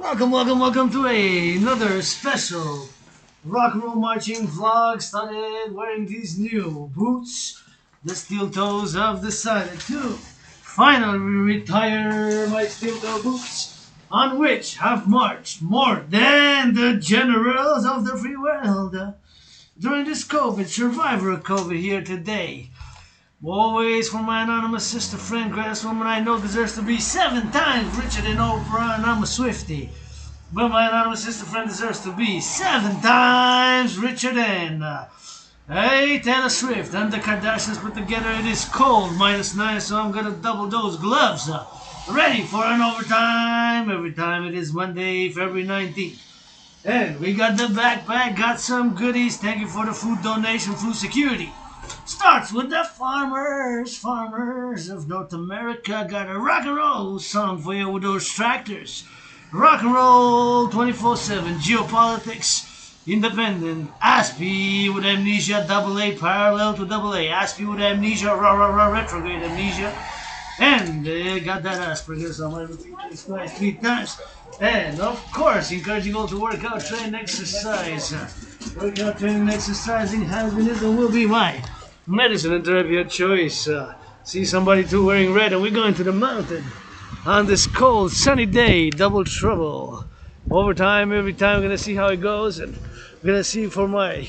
Welcome to another special rock and roll marching vlog. Started wearing these new boots. The steel toes have decided to finally retire my steel toe boots, on which have marched more than the generals of the free world during this COVID, survivor of COVID here today. Always for my anonymous sister friend, greatest woman I know deserves to be 7 times richer than Oprah, and I'm a Swiftie. But my anonymous sister friend deserves to be 7 times richer than Taylor Swift and the Kardashians put together. It is cold, -9, so I'm gonna double those gloves. Ready for an overtime every time it is Monday, February 19th. And we got the backpack, got some goodies. Thank you for the food donation, food security. Starts with the farmers of North America. Got a rock and roll song for you with those tractors. Rock and roll 24/7, geopolitics, independent, Aspie with amnesia, AA, parallel to AA, Aspie with amnesia, retrograde amnesia. And got that Asperger's on my repeat twice, 3 times. And of course, encourage you all to work out, train, exercise. Workout, training, exercising has been and will be my medicine and therapy of choice. See somebody too wearing red, and we're going to the mountain on this cold, sunny day. Double trouble. Overtime every time. We're gonna see how it goes, and we're gonna see for my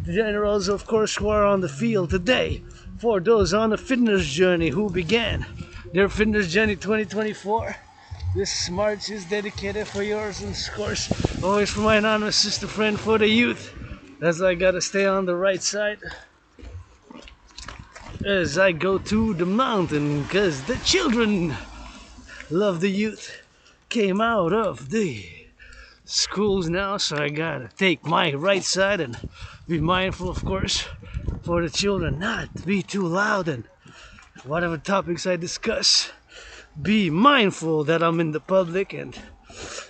generals, of course, who are on the field today. For those on a fitness journey who began their fitness journey 2024. This march is dedicated for yours, and of course, always for my anonymous sister friend, for the youth, as I gotta stay on the right side as I go to the mountain, because the children love the youth. Came out of the schools now, so I gotta take my right side and be mindful, of course, for the children not to be too loud, and whatever topics I discuss, be mindful that I'm in the public, and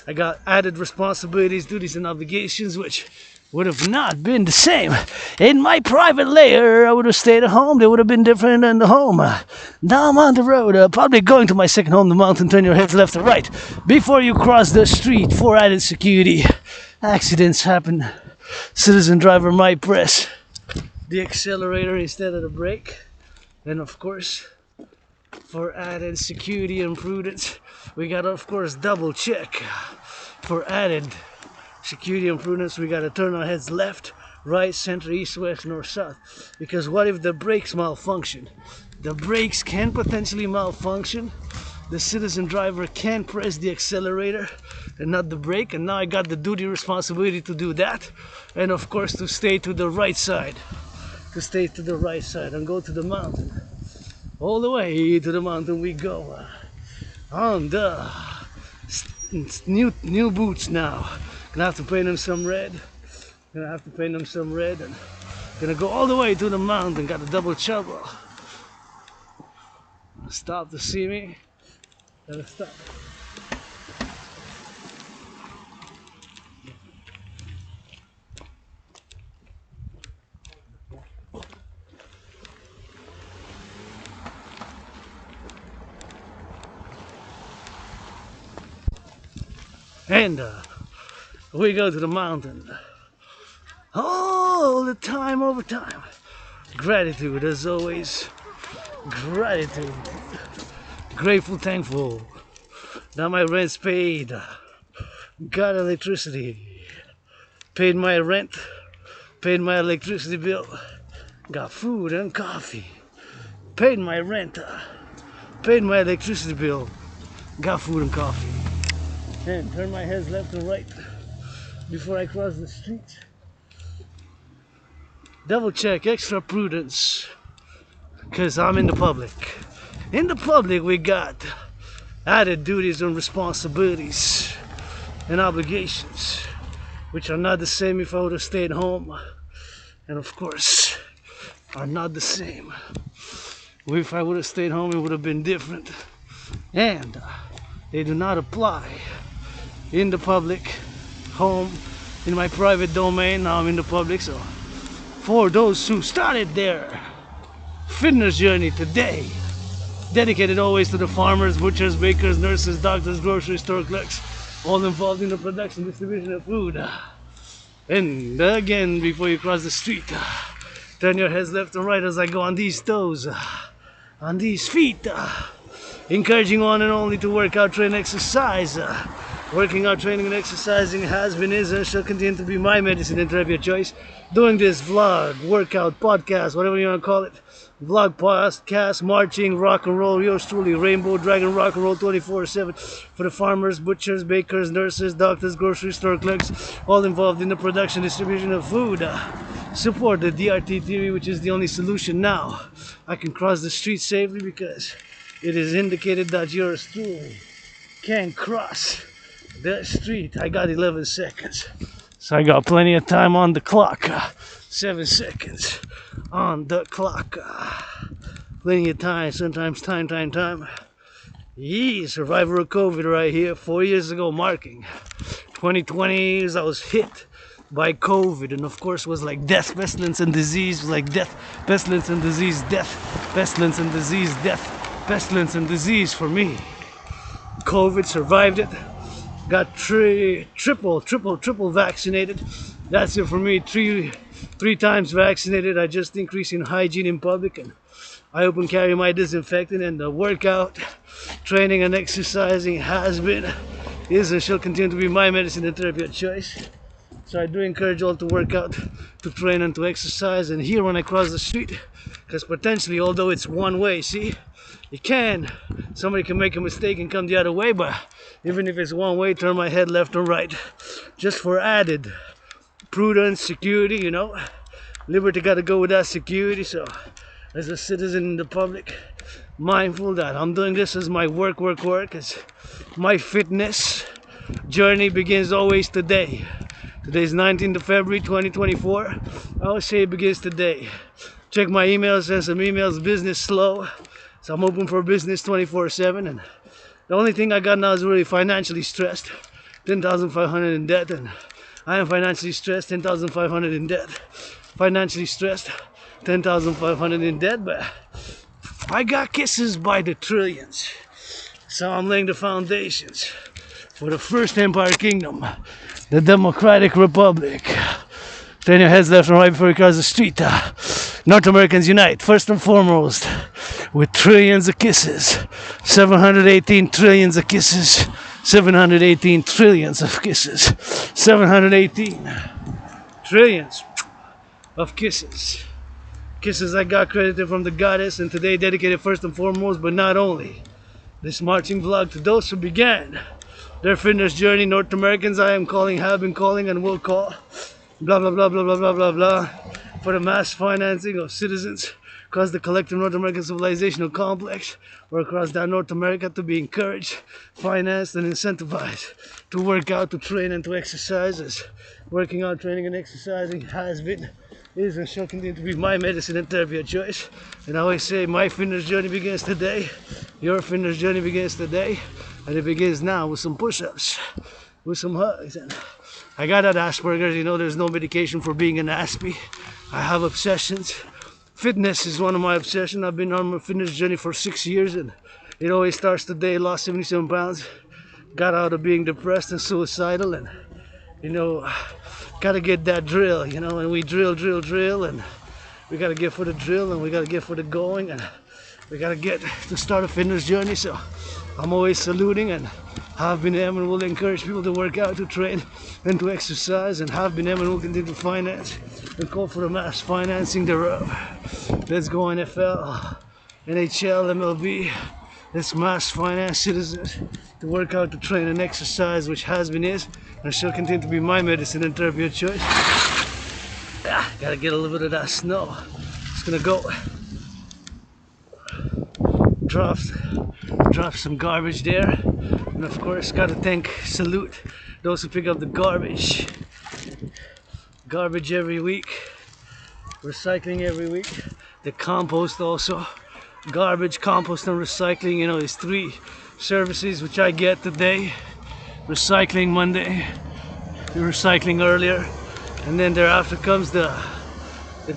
I got added responsibilities, duties, and obligations which would have not been the same in my private layer. I would have stayed at home. They would have been different than the home. Now I'm on the road, probably going to my second home, the mountain. Turn your heads left or right before you cross the street for added security. Accidents happen. Citizen driver might press the accelerator instead of the brake. And of course, for added security and prudence, we gotta, of course, double check. For added security and prudence, we gotta turn our heads left, right, center, east, west, north, south. Because what if the brakes malfunction? The brakes can potentially malfunction. The citizen driver can press the accelerator and not the brake. And now I got the duty responsibility to do that. And of course, to stay to the right side. To stay to the right side and go to the mountain. All the way to the mountain we go. On the new boots now. Gonna have to paint them some red. And gonna go all the way to the mountain. Got a double trouble. Stop to see me. Gotta stop. And we go to the mountain all the time, over time. Gratitude, as always. Gratitude. Grateful, thankful that my rent's paid. Got electricity. Paid my rent. Paid my electricity bill. Got food and coffee. Paid my rent. Paid my electricity bill. Got food and coffee. And turn my heads left and right before I cross the street. Double check, extra prudence, because I'm in the public. In the public, we got added duties and responsibilities and obligations, which are not the same if I would have stayed home. And of course, are not the same. If I would have stayed home, it would have been different. And they do not apply in the public, home, in my private domain. Now I'm in the public, so for those who started their fitness journey today, dedicated always to the farmers, butchers, bakers, nurses, doctors, grocery store clerks, all involved in the production, distribution of food. And again, before you cross the street, turn your heads left and right as I go on these toes, on these feet, encouraging one and only to work out, train, exercise. Working out, training, and exercising has been, is, and shall continue to be my medicine and therapy of choice. Doing this vlog, workout, podcast, whatever you want to call it, vlog, podcast, marching, rock and roll, yours truly, Rainbow Dragon Rock and Roll 24/7 for the farmers, butchers, bakers, nurses, doctors, grocery store clerks, all involved in the production, distribution of food. Support the DRT theory, which is the only solution now. I can cross the street safely because it is indicated that yours truly can cross the street. I got 11 seconds, so I got plenty of time on the clock. 7 seconds on the clock. Plenty of time, sometimes time. Yee, survivor of COVID right here. 4 years ago, marking 2020, I was hit by COVID, and of course was like death, pestilence, and disease. Was like death, pestilence, and disease, death, pestilence, and disease, death, pestilence, and disease for me. COVID, survived it. Got triple vaccinated. That's it for me. Three times vaccinated. I just increase in hygiene in public, and I open carry my disinfectant, and the workout, training, and exercising has been, is, and shall continue to be my medicine and therapy of choice. So I do encourage all to work out, to train, and to exercise. And here when I cross the street, because potentially, although it's one way, see, somebody can make a mistake and come the other way, but even if it's one way, turn my head left or right, just for added prudence, security, you know. Liberty got to go with that security. So as a citizen in the public, mindful that I'm doing this as my work, as my fitness journey begins always today. Today's 19th of February 2024. I always say it begins today. Check my emails, send some emails, business slow. So I'm open for business 24/7, and the only thing I got now is really financially stressed. 10,500 in debt, and I am financially stressed, 10,500 in debt. Financially stressed, 10,500 in debt, but I got kisses by the trillions. So I'm laying the foundations for the first Empire Kingdom, the Democratic Republic. Turn your heads left and right before you cross the street. North Americans unite, first and foremost, with trillions of kisses. 718 trillions of kisses. 718 trillions of kisses. 718 trillions of kisses. Kisses I got credited from the goddess, and today dedicated first and foremost, but not only, this marching vlog to those who began their fitness journey. North Americans I am calling, have been calling, and will call. Blah, blah, blah, blah, blah, blah, blah, blah. For the mass financing of citizens across the collective North American civilizational complex, or across that North America, to be encouraged, financed, and incentivized to work out, to train, and to exercise. As working out, training, and exercising has been, is, and shall continue to be my medicine and therapy of choice. And I always say my fitness journey begins today. Your fitness journey begins today, and it begins now with some push-ups, with some hugs. And I got that Asperger's, you know, there's no medication for being an Aspie. I have obsessions. Fitness is one of my obsessions. I've been on my fitness journey for 6 years, and it always starts today. Lost 77 pounds. Got out of being depressed and suicidal, and, you know, gotta get that drill, you know, and we drill, and we gotta get for the drill, and we gotta get for the going, and we gotta get to start a fitness journey. So I'm always saluting, and have been able and will encourage people to work out, to train, and to exercise, and have been able and will continue to finance and call for the mass financing thereof. Let's go NFL, NHL, MLB. Let's mass finance citizens to work out, to train, and exercise, which has been, is, and shall continue to be my medicine and therapy of choice. Gotta get a little bit of that snow. Just gonna go drop some garbage there, and of course gotta salute those who pick up the garbage every week, recycling every week, the compost also, garbage, compost, and recycling. You know, there's 3 services which I get today: recycling Monday, the recycling earlier, and then thereafter comes the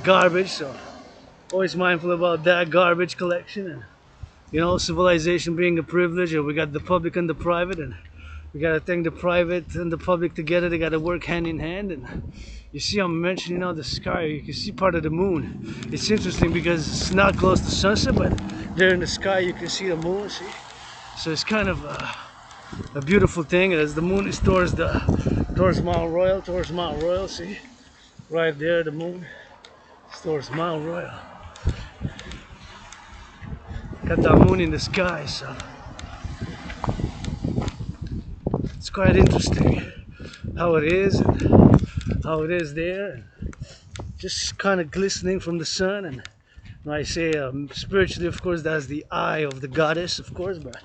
garbage. So always mindful about that garbage collection, and, you know, civilization being a privilege, and we got the public and the private, and we gotta thank the private and the public together. They gotta work hand in hand. And you see, I'm mentioning now the sky. You can see part of the moon. It's interesting because it's not close to sunset, but there in the sky you can see the moon. See, so it's kind of a beautiful thing. As the moon is towards Mount Royal. See, right there, the moon is towards Mount Royal. Got that moon in the sky, so it's quite interesting how it is and how it is there, and just kind of glistening from the sun. And when I say spiritually, of course, that's the eye of the goddess, of course, but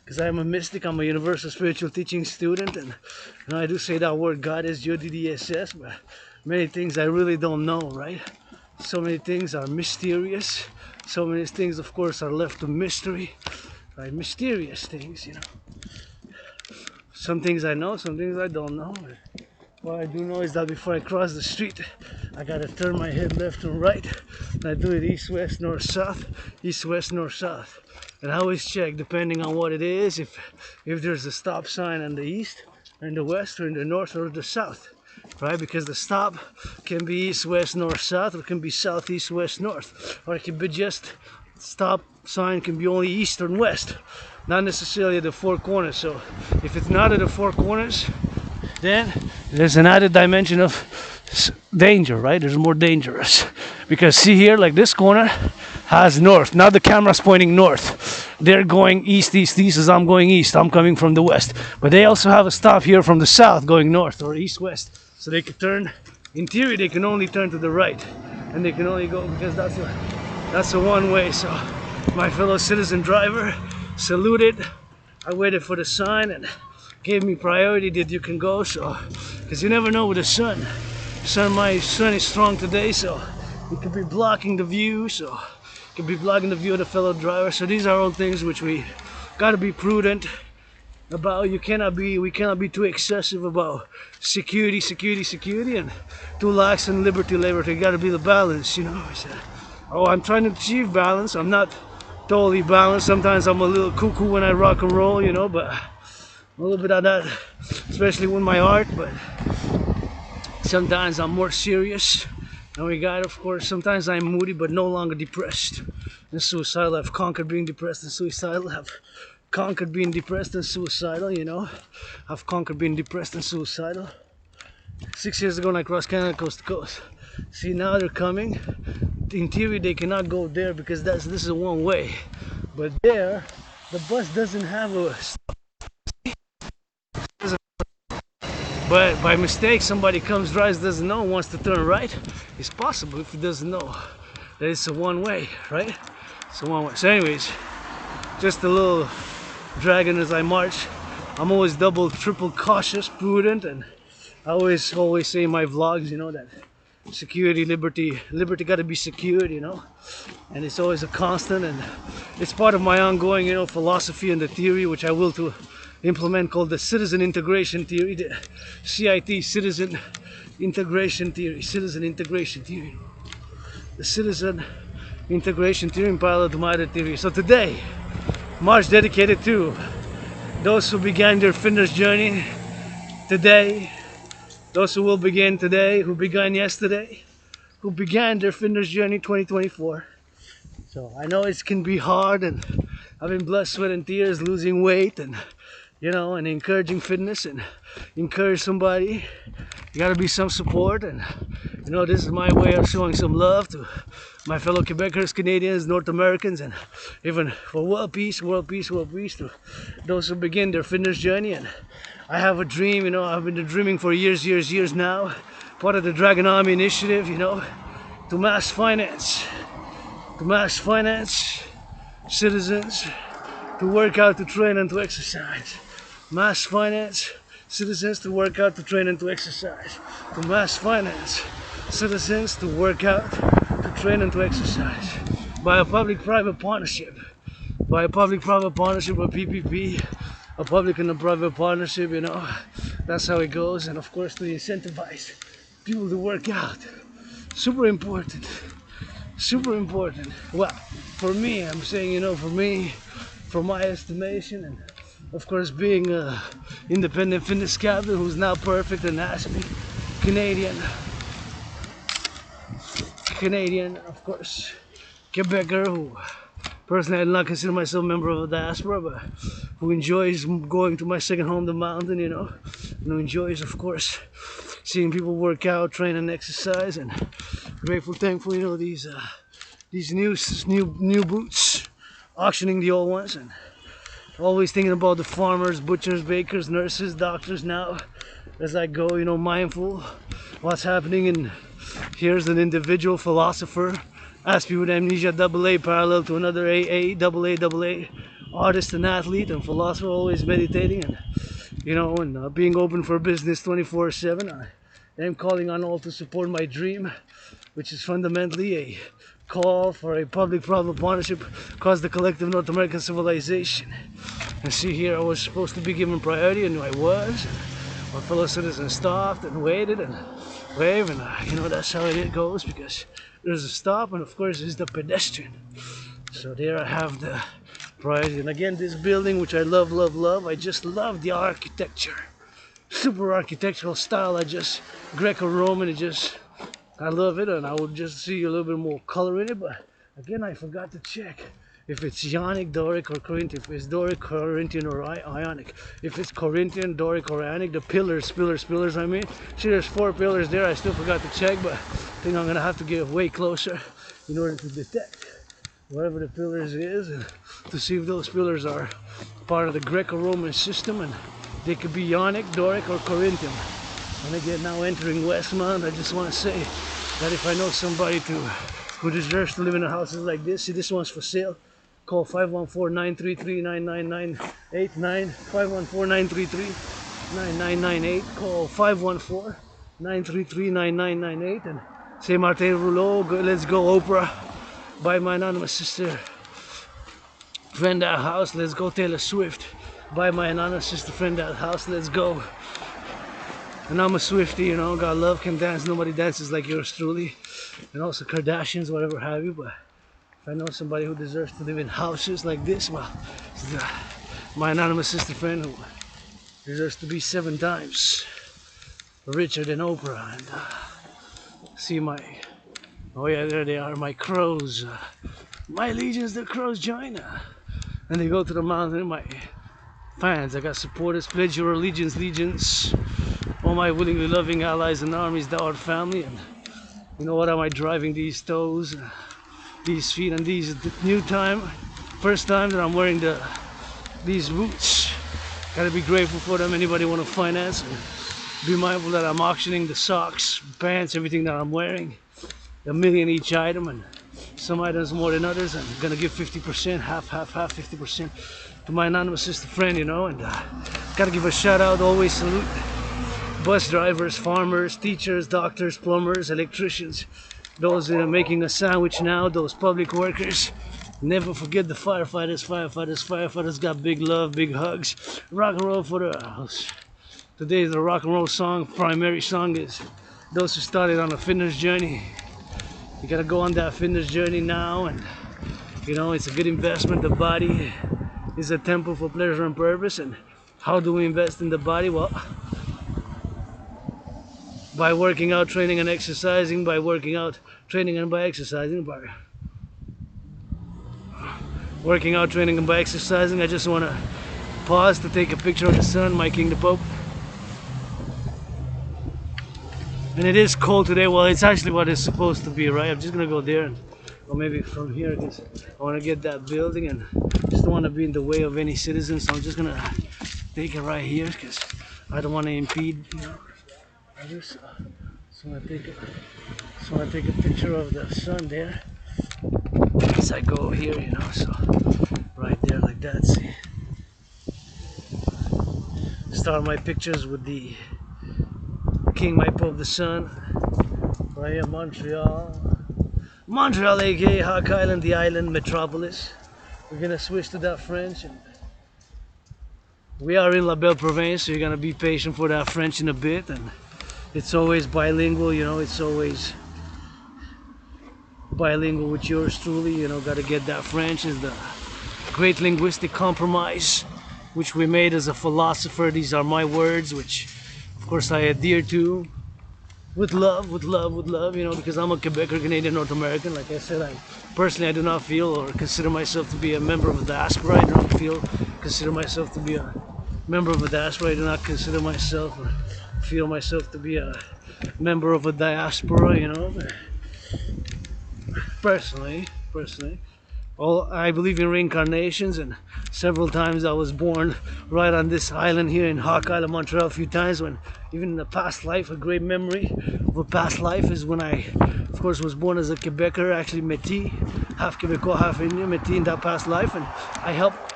because I'm a mystic, I'm a universal spiritual teaching student, and I do say that word goddess, G-O-D-D-S-S, but many things I really don't know, right? So many things are mysterious. So many things, of course, are left to mystery, right? Mysterious things, you know. Some things I know, some things I don't know. What I do know is that before I cross the street, I gotta turn my head left and right. And I do it east, west, north, south, east, west, north, south. And I always check, depending on what it is, if there's a stop sign in the east, or in the west, or in the north, or the south. Right? Because the stop can be east, west, north, south, or it can be south, east, west, north. Or it can be just stop sign can be only east or west, not necessarily at the four corners. So if it's not at the four corners, then there's an added dimension of danger, right? There's more dangerous. Because see here, like this corner has north. Now the camera's pointing north. They're going east, east, east as I'm going east. I'm coming from the west. But they also have a stop here from the south going north or east, west. So they can turn, in theory, they can only turn to the right. And they can only go because that's a one way. So my fellow citizen driver saluted. I waited for the sign and gave me priority that you can go. So, because you never know with the sun. My sun is strong today, so it could be blocking the view. So it could be blocking the view of the fellow driver. So these are all things which we gotta be prudent about. We cannot be too excessive about security, and too lax in liberty. You gotta be the balance, you know. I'm trying to achieve balance. I'm not totally balanced. Sometimes I'm a little cuckoo when I rock and roll, you know, but a little bit of that, especially with my art. But sometimes I'm more serious. And we got, of course, sometimes I'm moody, but no longer depressed and suicidal. I've conquered being depressed and suicidal. I've conquered being depressed and suicidal, you know. I've conquered being depressed and suicidal. 6 years ago when I crossed Canada coast to coast. See, now they're coming. In theory, they cannot go there because this is a one way. But there, the bus doesn't have a stop. But by mistake, somebody comes, drives, doesn't know, wants to turn right. It's possible if he doesn't know that it's a one way, right? It's a one way. So anyways, just a little dragon as I march. I'm always double, triple cautious, prudent, and I always say in my vlogs, you know, that security, liberty gotta be secured, you know, and it's always a constant, and it's part of my ongoing, you know, philosophy and the theory which I will to implement, called the citizen integration theory, the CIT, citizen integration theory, the citizen integration theory in parallel to my other theory. So today, march dedicated to those who began their fitness journey today, those who will begin today, who began yesterday, who began their fitness journey 2024. So I know it can be hard, and I've been blessed sweat and tears, losing weight, and you know, and encouraging fitness, and encourage somebody. You gotta be some support, and you know, this is my way of showing some love to my fellow Quebecers, Canadians, North Americans, and even for world peace to those who begin their fitness journey. And I have a dream, you know, I've been dreaming for years now, part of the Dragon Army initiative, you know, to mass finance citizens to work out, to train, and to exercise. Mass finance citizens to work out, to train, and to exercise. To mass finance citizens to work out, to train, and to exercise. By a public-private partnership. By a public-private partnership, or PPP, a public and a private partnership, you know. That's how it goes. And of course, to incentivize people to work out. Super important. Well, for me, I'm saying, you know, for me, from my estimation, and of course, being a independent fitness captain who's now perfect and nasty. Canadian, of course, Quebecer, who personally I do not consider myself a member of the diaspora, but who enjoys going to my second home, the mountain, and who enjoys, of course, seeing people work out, train, and exercise, and grateful, thankful, these new boots, auctioning the old ones, and always thinking about the farmers, butchers, bakers, nurses, doctors now as I go, mindful what's happening. And here's an individual philosopher, Aspie with amnesia, AA, parallel to another AA, artist and athlete and philosopher, always meditating and, and being open for business 24/7. I am calling on all to support my dream, which is fundamentally a call for a public-private partnership across the collective North American civilization. And see here, I was supposed to be given priority, and I was. My fellow citizens stopped and waited and waved, and that's how it goes, because there's a stop, and of course there's the pedestrian. So there I have the priority. And again, this building, which I love, I just love the architecture. Super architectural style, Greco-Roman, I love it, and I would just see a little bit more color in it. But again, I forgot to check if it's Ionic, Doric, or Corinthian. If it's Doric, Corinthian, or Ionic. If it's Corinthian, Doric, or Ionic. The pillars, I mean. See, there's 4 pillars there. I still forgot to check, but I think I'm gonna have to get way closer in order to detect whatever the pillars is, and to see if those pillars are part of the Greco-Roman system, and they could be Ionic, Doric, or Corinthian. And again, now entering Westmount, I just want to say that if I know somebody who deserves to live in a house like this, see, this one's for sale. Call 514-933-9989, 514-933-9998. Call 514-933-9998 and say Martin Rouleau, let's go Oprah. Buy my anonymous sister friend that house, let's go Taylor Swift. Buy my anonymous sister friend that house, let's go. And I'm a Swiftie, God love can dance, nobody dances like yours truly. And also Kardashians, whatever have you, but if I know somebody who deserves to live in houses like this, well, it's my anonymous sister friend who deserves to be 7 times richer than Oprah. And see oh yeah, there they are, my crows. My legions, the crows join. And they go to the mountain, my fans, I got supporters, pledge your legions. All my willingly loving allies and armies, thou art family. And you know what, am I driving these toes, these feet, and these first time that I'm wearing these boots. Gotta be grateful for them. Anybody want to finance, and be mindful that I'm auctioning the socks, pants, everything that I'm wearing. $1 million each item, and some items more than others. And I'm gonna give 50%, half, 50% to my anonymous sister friend, and gotta give a shout out, always salute bus drivers, farmers, teachers, doctors, plumbers, electricians, those that are making a sandwich now, those public workers. Never forget the firefighters got big love, big hugs. Rock and roll for the house. Today the rock and roll song, primary song, is those who started on a fitness journey. You gotta go on that fitness journey now, and it's a good investment. The body is a temple for pleasure and purpose. And how do we invest in the body? Well, by working out, training, and exercising. By working out, training, and by exercising. By working out, training, and by exercising. I just want to pause to take a picture of the sun, my King the Pope. And it is cold today. Well, it's actually what it's supposed to be, right? I'm just gonna go there, or maybe from here, because I want to get that building, and just don't want to be in the way of any citizens. So I'm just gonna take it right here, because I don't want to impede, I just want to take a picture of the sun there as I go here, so right there like that. See, start my pictures with the King, my Pope, the Sun. Right here, Montreal, aka Hawk Island, the island metropolis. We're gonna switch to that French, and we are in La Belle Province, so you're gonna be patient for that French in a bit. And it's always bilingual, it's always bilingual with yours truly, gotta get that French. Is the great linguistic compromise which we made as a philosopher. These are my words, which of course I adhere to with love, you know, because I'm a Quebecer, Canadian, North American. Like I said, personally I do not feel or consider myself to be a member of the diaspora. I do not consider myself to be a member of a diaspora. I do not consider myself or feel myself to be a member of a diaspora, you know. Personally, well, I believe in reincarnations, and several times I was born right on this island here in Hawk Island, Montreal, a few times, when even in a past life, a great memory of a past life is when I, of course, was born as a Quebecer, actually Métis, half Quebecois, half Indian, Métis in that past life, and I helped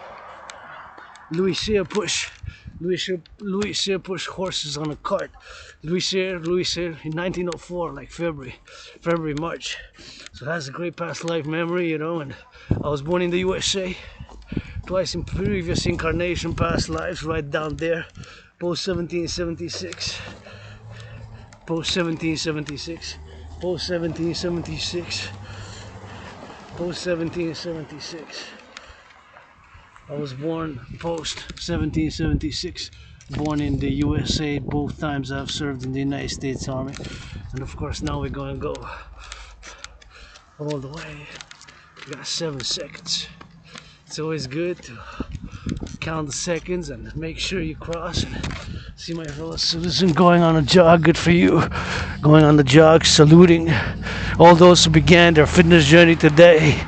Louis Cyr push horses on a cart. Louis Cyr in 1904, like February, March. So that's a great past life memory, you know. And I was born in the USA, twice in previous incarnation, past lives, right down there, post 1776, post 1776, post 1776, post 1776. I was born post 1776, born in the USA. Both times I've served in the United States Army, and of course now we're going to go all the way. We got 7 seconds. It's always good to count the seconds and make sure you cross and see my fellow citizen going on a jog. Good for you. Going on the jog, saluting all those who began their fitness journey today,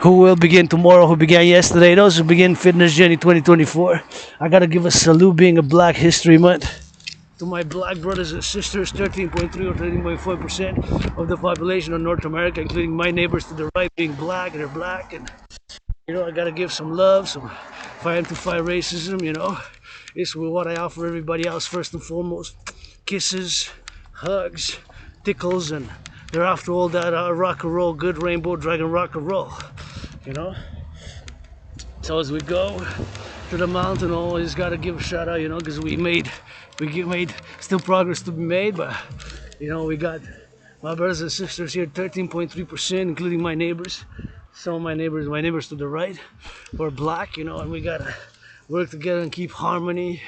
who will begin tomorrow, who began yesterday, those who begin fitness journey 2024. I gotta give a salute, being a Black History Month, to my black brothers and sisters. 13.3 or 13.4% of the population of North America, including my neighbors to the right, being black, and they're black. And you know, I gotta give some love, some fight to fight racism, you know. It's what I offer everybody else first and foremost. Kisses, hugs, tickles, and they're after all that rock and roll, good rainbow dragon rock and roll, you know. So as we go to the mountain, always gotta give a shout out, you know, because we made still progress to be made, but you know, we got my brothers and sisters here, 13.3%, including my neighbors. Some of my neighbors to the right, were black, you know, and we gotta work together and keep harmony,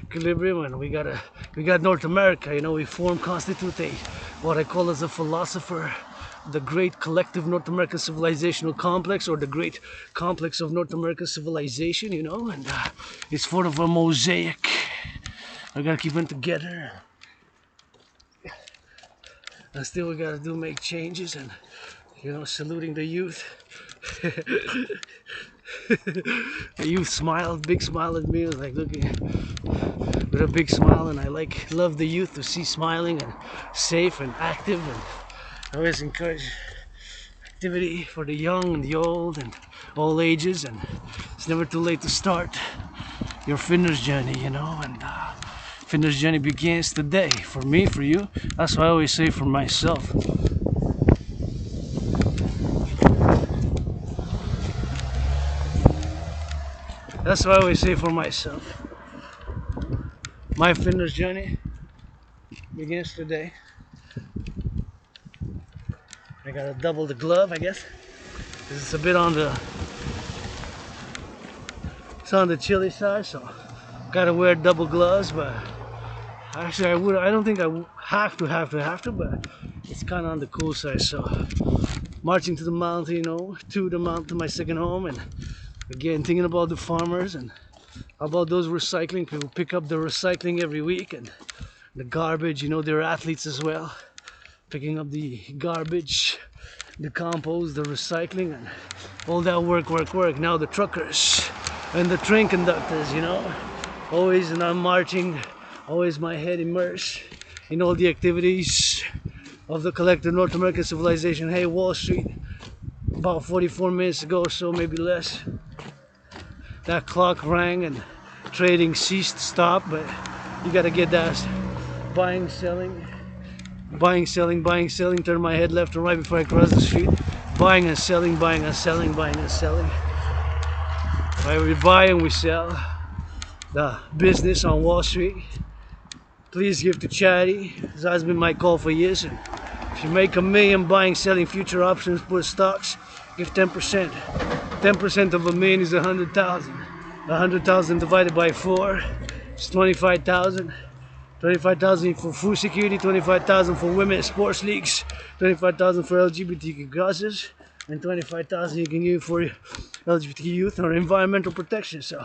equilibrium, and we got North America, you know. We constitute what I call as a philosopher, the great collective North American civilizational complex, or the great complex of North American civilization, you know, and it's sort of a mosaic. We gotta keep them together, and still we gotta make changes, and you know, saluting the youth. The youth smiled, big smile at me. I was like looking with a big smile, and I love the youth to see smiling and safe and active, and I always encourage activity for the young and the old and all ages, and it's never too late to start your fitness journey, you know. And fitness journey begins today, for me, for you. That's what I always say for myself. That's what I always say for myself. My fitness journey begins today. I gotta double the glove, I guess, because it's a bit on the chilly side, so gotta wear double gloves. But actually, I don't think I have to, but it's kind of on the cool side. So marching to the mountain, you know, to the mountain, to my second home, and again thinking about the farmers and about those recycling people, pick up the recycling every week, and the garbage, you know, they're athletes as well, picking up the garbage, the compost, the recycling, and all that work. Now the truckers and the train conductors, you know, always, and I'm marching, always my head immersed in all the activities of the collective North American civilization. Hey, Wall Street, about 44 minutes ago or so, maybe less, that clock rang and trading ceased, stopped, but you gotta get that buying, selling, turn my head left and right before I cross the street, buying and selling. Right, we buy and we sell. The business on Wall Street. Please give to charity. This has been my call for years. And if you make $1 million buying, selling future options, put stocks, give 10%. 10% of $1 million is 100,000. 100,000 divided by 4 is 25,000. 25,000 for food security, 25,000 for women's sports leagues, 25,000 for LGBTQ causes, and 25,000 you can give for LGBT youth or environmental protection. So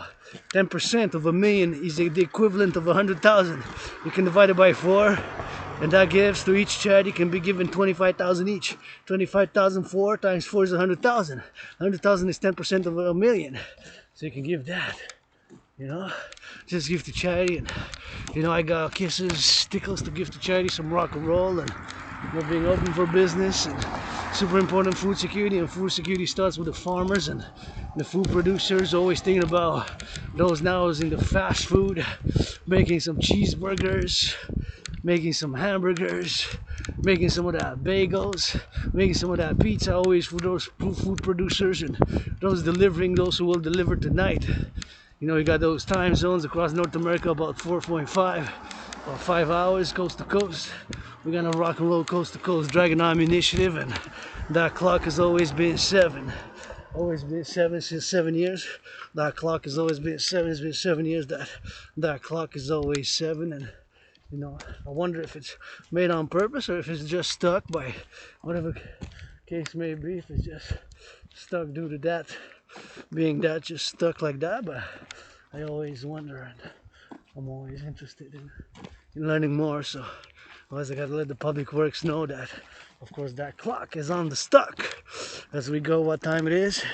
10% of a million is the equivalent of 100,000. You can divide it by 4, and that gives to each charity can be given 25,000 each. 25,000 4 times 4 is 100,000. 100,000 is 10% of a million. So you can give that. You know, just give to charity, and you know, I got kisses, tickles to give to charity, some rock and roll, and you know, being open for business, and super important food security. And food security starts with the farmers and the food producers, always thinking about those now is in the fast food, making some cheeseburgers, making some hamburgers, making some of that bagels, making some of that pizza, always for those food producers and those delivering, those who will deliver tonight. You know, you got those time zones across North America, about 4.5 or 5 hours coast to coast. We're gonna rock and roll coast to coast Dragon Arm initiative, and that clock has always been 7. Always been 7 since 7 years. That clock has always been 7. It's been 7 years that clock is always 7. And you know, I wonder if it's made on purpose or if it's just stuck by whatever case may be. If it's just stuck due to that being that just stuck like that. But I always wonder, and I'm always interested in learning more. So otherwise I gotta let the public works know that of course that clock is on the stuck as we go. What time it is?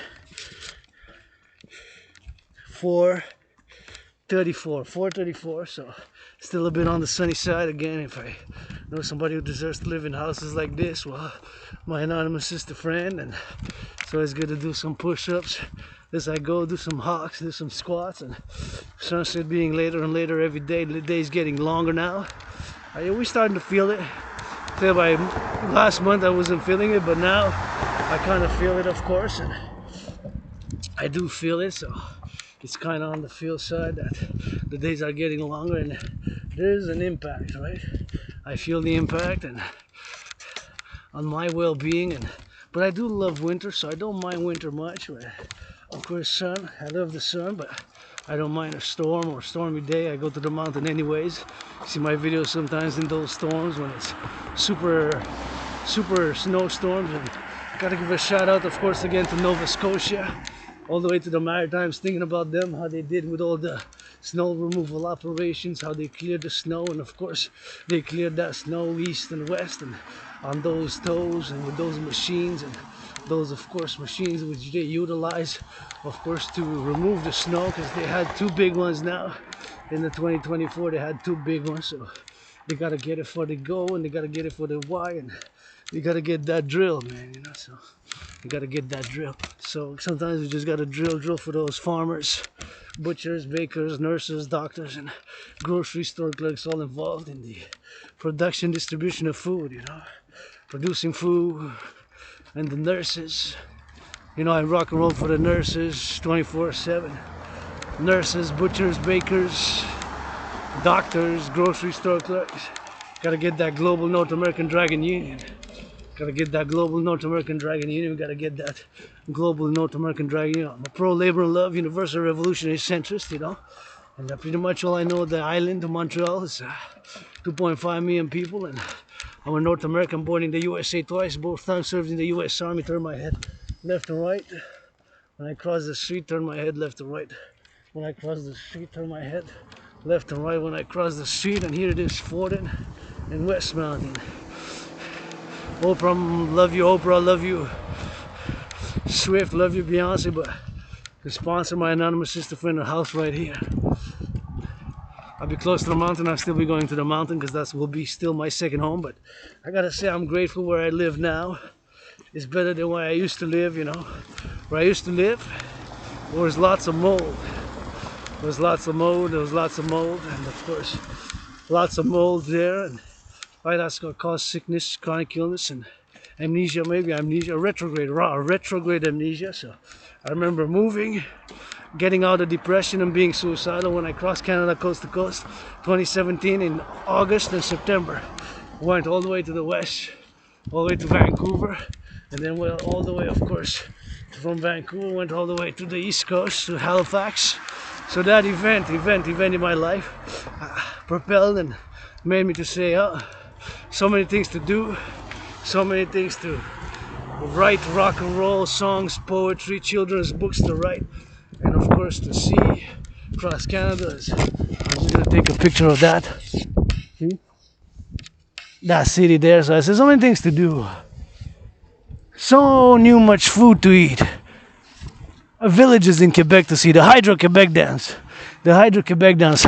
4:34. So still a bit on the sunny side. Again, if I know somebody who deserves to live in houses like this, well, my anonymous sister friend. And so it's good to do some push-ups as I go, do some hawks, do some squats, and sunset being later and later every day. The day's getting longer now. We're starting to feel it. Say by last month I wasn't feeling it, but now I kind of feel it, of course, and I do feel it. So it's kind of on the feel side that the days are getting longer, and there's an impact, right? I feel the impact and on my well-being, and but I do love winter, so I don't mind winter much. But of course, sun, I love the sun, but I don't mind a storm or stormy day. I go to the mountain anyways. See my videos sometimes in those storms when it's super snowstorms. And gotta give a shout out, of course, again to Nova Scotia, all the way to the Maritimes, thinking about them, how they did with all the snow removal operations, how they cleared the snow. And of course they cleared that snow east and west, and on those toes and with those machines, and those of course machines which they utilize of course to remove the snow, because they had 2 big ones now in the 2024. They had 2 big ones, so they gotta get it for the go, and they gotta get it for the why, and you gotta get that drill, man, you know. So you gotta get that drill. So sometimes you just gotta drill for those farmers, butchers, bakers, nurses, doctors, and grocery store clerks, all involved in the production, distribution of food, you know, producing food. And the nurses, you know, I rock and roll for the nurses 24/7. Nurses, butchers, bakers, doctors, grocery store clerks. Gotta get that global North American Dragon Union. Gotta get that global North American Dragon Union. We gotta get that global North American Dragon Union. I'm a pro labor and love, universal revolutionary centrist, you know. And pretty much all I know of the island of Montreal is 2.5 million people, and I'm a North American, born in the USA twice, both times served in the US Army. Turn my head left and right. When I cross the street, turn my head left and right. When I cross the street, turn my head left and right when I cross the street. And here it is, Forden and West Mountain. Oprah, love you, Oprah, love you, Swift, love you, Beyonce, but to sponsor my anonymous sister friend a house right here. I'll be close to the mountain. I'll still be going to the mountain because that will be still my second home. But I gotta say, I'm grateful where I live now. It's better than where I used to live, you know. Where I used to live, there was lots of mold. There was lots of mold, and of course, lots of mold there. And right, that's gonna cause sickness, chronic illness, and amnesia, retrograde amnesia. So I remember moving, getting out of depression and being suicidal when I crossed Canada coast to coast 2017 in August and September. Went all the way to the west, all the way to Vancouver, and then went all the way, of course, from Vancouver, went all the way to the east coast, to Halifax, So that event in my life propelled and made me to say, oh, so many things to do, so many things to write, rock and roll songs, poetry, children's books to write, and of course to see across Canada. I'm just gonna take a picture of that. See? That city there. So I said, so many things to do. So much food to eat. Villages in Quebec to see. The Hydro-Quebec dance. Hydro-Quebec dance.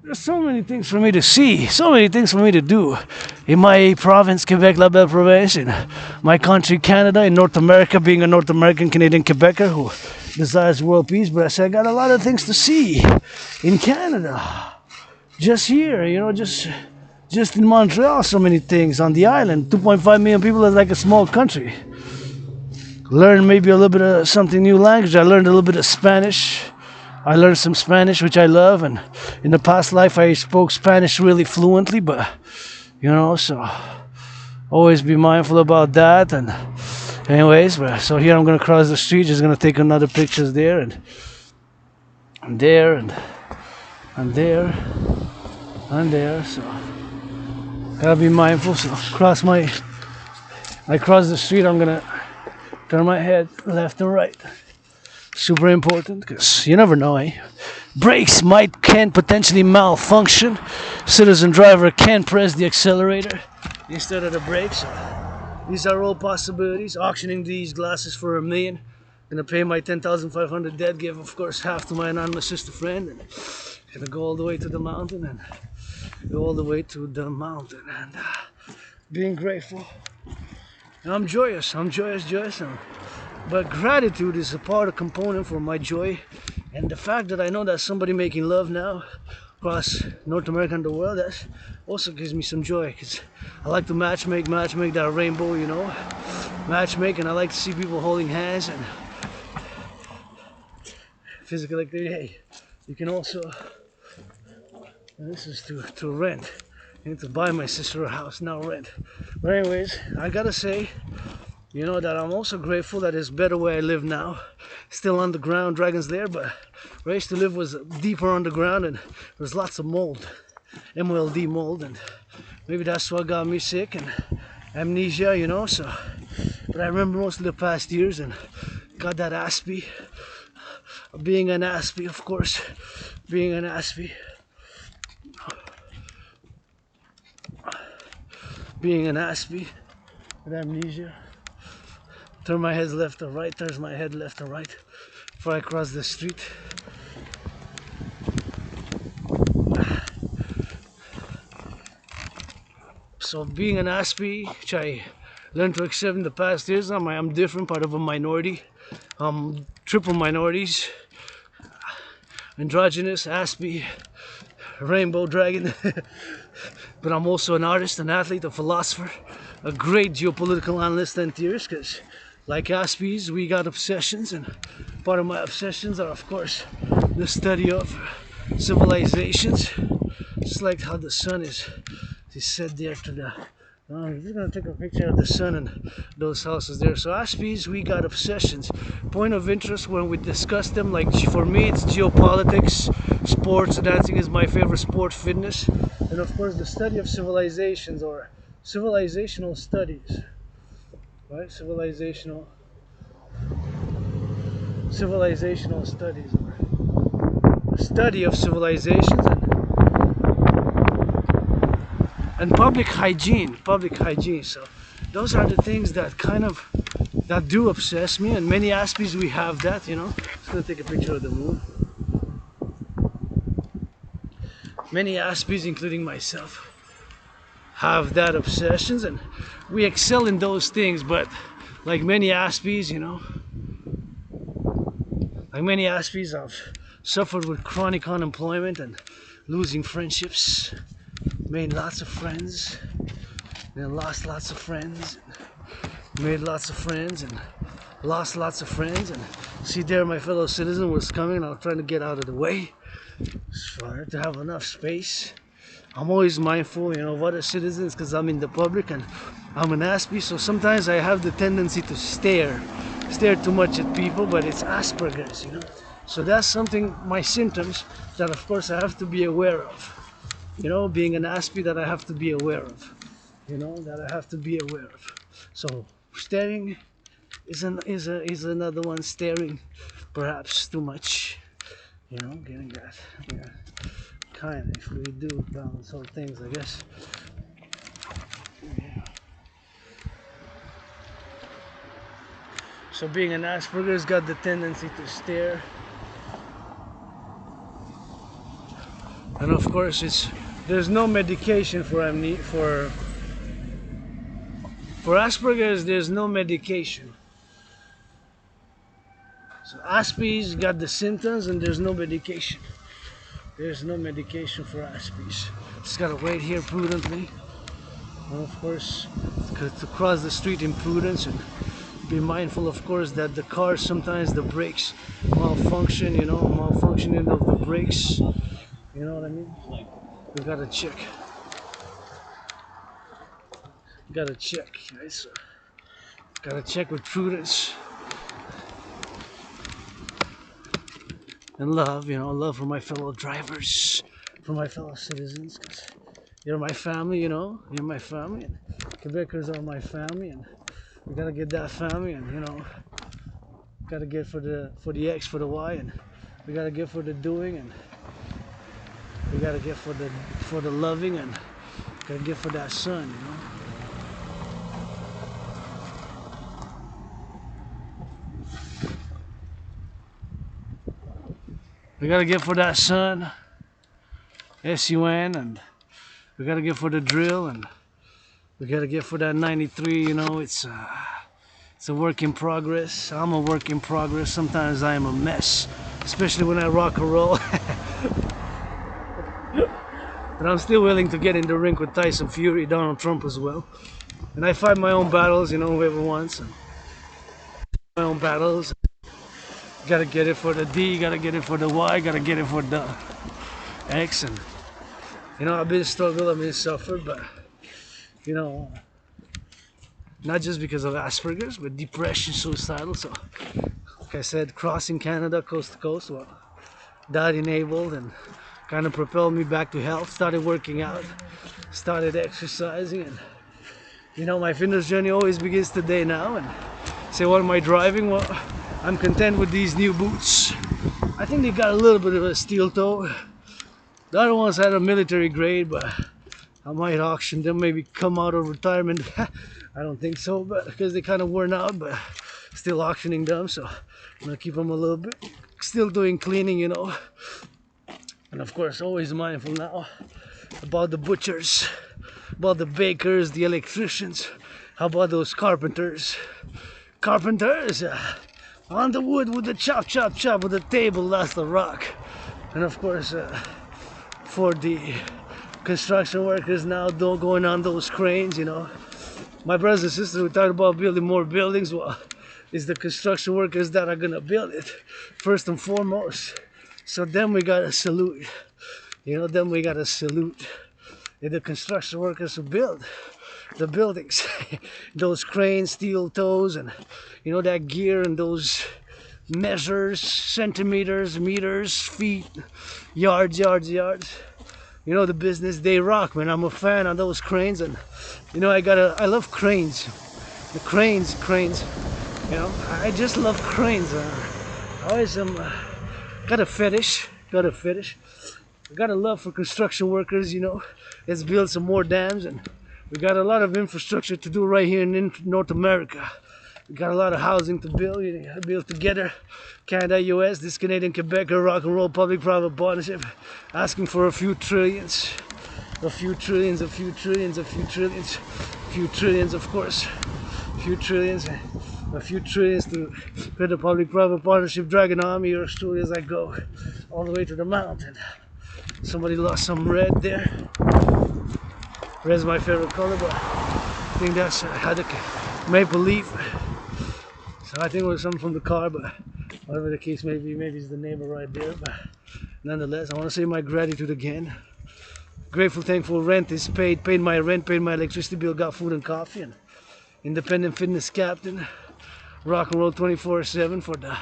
There's so many things for me to see. So many things for me to do. In my province, Quebec, La Belle Province. In my country, Canada. In North America, being a North American Canadian Quebecer who desires world peace. But I said, I got a lot of things to see in Canada. Just here, you know, just in Montreal, so many things on the island. 2.5 million people is like a small country. Learn maybe a little bit of something new language. I learned a little bit of Spanish. I learned some Spanish, which I love. And in the past life, I spoke Spanish really fluently. But, you know, so always be mindful about that. And anyways, so here I'm going to cross the street. Just going to take another pictures there and there and there. And there, so gotta be mindful. So I cross the street, I'm gonna turn my head left and right. Super important, because you never know, eh? Brakes can potentially malfunction. Citizen driver can press the accelerator instead of the brakes. So these are all possibilities. Auctioning these glasses for $1 million. Gonna pay my 10,500 debt, give of course half to my anonymous sister friend, and gonna go all the way to the mountain and being grateful. And I'm joyous. But gratitude is a component for my joy, and the fact that I know that somebody making love now across North America and the world, that also gives me some joy, because I like to matchmake that rainbow, you know, and I like to see people holding hands and physical activity. Hey, you can also. This is to rent. I need to buy my sister a house, now rent. But anyways, I gotta say, you know, that I'm also grateful that it's better where I live now. Still underground, Dragon's Lair, but where I used to live was deeper underground and there's lots of mold, MLD mold, and maybe that's what got me sick and amnesia, you know. So, but I remember most of the past years and got that aspie. Being an aspie, of course, being an aspie. With amnesia. Turn my head left or right, turns my head left or right before I cross the street. So being an aspie, which I learned to accept in the past years, I'm different, part of a minority. Triple minorities. Androgynous, aspie, rainbow dragon. But I'm also an artist, an athlete, a philosopher, a great geopolitical analyst and theorist, because like Aspies, we got obsessions, and part of my obsessions are, of course, the study of civilizations, just like how the sun is set there to the... I'm just going to take a picture of the sun and those houses there. So Aspies, we got obsessions. Point of interest when we discuss them, like for me it's geopolitics, sports, dancing is my favorite sport, fitness, and of course the study of civilizations or civilizational studies. Right? Civilizational studies. The study of civilizations and public hygiene. So those are the things that that do obsess me, and many Aspies we have that, you know. Just gonna take a picture of the moon. Many Aspies, including myself, have that obsessions, and we excel in those things. But like many Aspies, you know, I've suffered with chronic unemployment and losing friendships. Made lots of friends, and lost lots of friends, made lots of friends, and lost lots of friends. And see there, my fellow citizen was coming, and I was trying to get out of the way to have enough space. I'm always mindful, you know, of other citizens, because I'm in the public and I'm an Aspie, so sometimes I have the tendency to stare too much at people, but it's Asperger's, you know. So that's something, my symptoms, that of course I have to be aware of. You know, being an Aspie, that I have to be aware of. You know, that I have to be aware of. So staring is another one. Staring, perhaps too much. You know, getting that. Yeah, kind of. If we do balance all things, I guess. Yeah. So being an Asperger's got the tendency to stare, and of course there's no medication for Asperger's. There's no medication. So Aspies got the symptoms and there's no medication. There's no medication for Aspies. Just gotta wait here prudently, and of course to cross the street in prudence, and be mindful of course that the car, sometimes the brakes malfunction, you know, malfunctioning of the brakes, you know what I mean. We gotta check, guys. So, gotta check with prudence and love, you know, love for my fellow drivers, for my fellow citizens, because you're my family, you know, you're my family, and Quebecers are my family, and we gotta get that family, and you know, gotta get for the X, for the Y, and we gotta get for the doing, and we gotta get for the loving, and gotta get for that son, you know. We gotta get for that son, SUN, and we gotta get for the drill, and we gotta get for that 93, you know. It's a work in progress. I'm a work in progress. Sometimes I am a mess, especially when I rock and roll. But I'm still willing to get in the ring with Tyson Fury, Donald Trump as well. And I fight my own battles, you know, whoever wants. And my own battles. Gotta get it for the D, gotta get it for the Y, gotta get it for the X. And you know, I've been struggled, I've been suffered, but you know, not just because of Asperger's, but depression, suicidal. So like I said, crossing Canada coast to coast, well, that enabled and kind of propelled me back to health. Started working out, started exercising, and you know, my fitness journey always begins today now. And say, what am I driving? Well, I'm content with these new boots. I think they got a little bit of a steel toe. The other ones had a military grade, but I might auction them, maybe come out of retirement. I don't think so, but because they kind of worn out, but still auctioning them, so I'm gonna keep them a little bit. Still doing cleaning, you know. And of course, always mindful now about the butchers, about the bakers, the electricians. How about those carpenters? Carpenters! On the wood with the chop, chop, chop, with the table, that's the rock. And of course, for the construction workers now going on those cranes, you know. My brothers and sisters, we talk about building more buildings. Well, it's the construction workers that are gonna build it, first and foremost. So them we gotta salute. You know, them we gotta salute. They're the construction workers who build the buildings. Those cranes, steel toes, and you know, that gear, and those measures, centimeters, meters, feet, yards. You know, the business, they rock, man. I'm a fan of those cranes, and you know, I love cranes. The cranes, you know, I just love cranes. I always got a fetish. I got a love for construction workers, you know. Let's build some more dams, and we got a lot of infrastructure to do right here in North America. We got a lot of housing to build, you know, build together. Canada, US, this Canadian Quebecer rock and roll public-private partnership, asking for a few trillions, of course, a few trillions to create a public-private partnership, dragging on me or slowly as I go all the way to the mountain. Somebody lost some red there. Red's my favorite color, but I think that's I had a maple leaf. So I think it was something from the car, but whatever the case may be, maybe it's the neighbor right there. But nonetheless, I want to say my gratitude again. Grateful, thankful, rent is paid. Paid my rent, paid my electricity bill, got food and coffee. And independent fitness captain, rock and roll 24/7 for the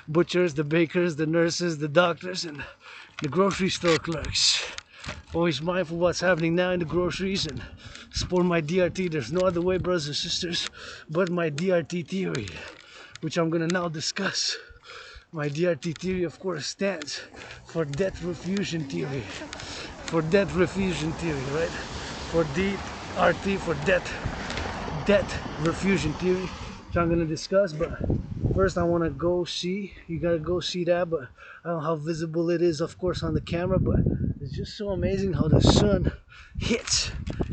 butchers, the bakers, the nurses, the doctors, and the grocery store clerks. Always mindful of what's happening now in the groceries and support my DRT. There's no other way, brothers and sisters, but my DRT theory, which I'm gonna now discuss. My DRT theory, of course, stands for debt refusion theory. For debt refusion theory, right? For DRT, for debt refusion theory, which I'm gonna discuss. But first, I want to go see. You gotta go see that, but I don't know how visible it is, of course, on the camera. But it's just so amazing how the sun hits,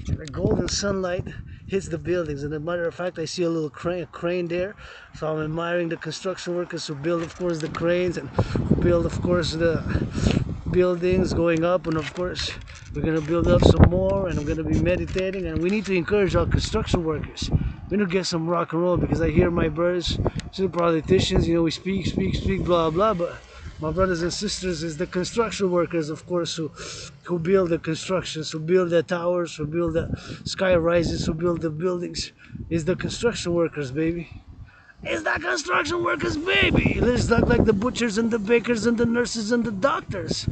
and the golden sunlight hits the buildings. And as a matter of fact, I see a little crane there. So I'm admiring the construction workers who build, of course, the cranes, and who build, of course, the buildings going up. And of course, we're gonna build up some more, and I'm gonna be meditating. And we need to encourage our construction workers. We need to get some rock and roll, because I hear my brothers, still politicians, you know, we speak, blah blah, but my brothers and sisters is the construction workers, of course, who build the constructions, who build the towers, who build the sky rises, who build the buildings. Is the construction workers, baby. It's the construction workers, baby. Let's talk like the butchers and the bakers and the nurses and the doctors.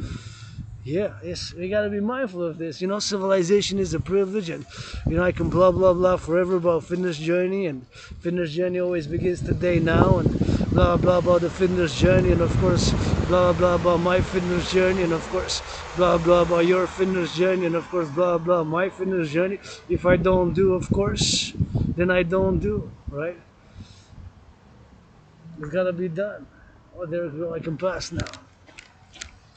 Yeah, yes, we gotta be mindful of this. You know, civilization is a privilege, and you know, I can blah blah blah forever about fitness journey, and fitness journey always begins today now, and blah blah about the fitness journey, and of course blah blah about my fitness journey, and of course blah blah about your fitness journey, and of course blah blah my fitness journey. If I don't do, of course, then I don't do, right? It's gotta be done. Oh, there we go, I can pass now.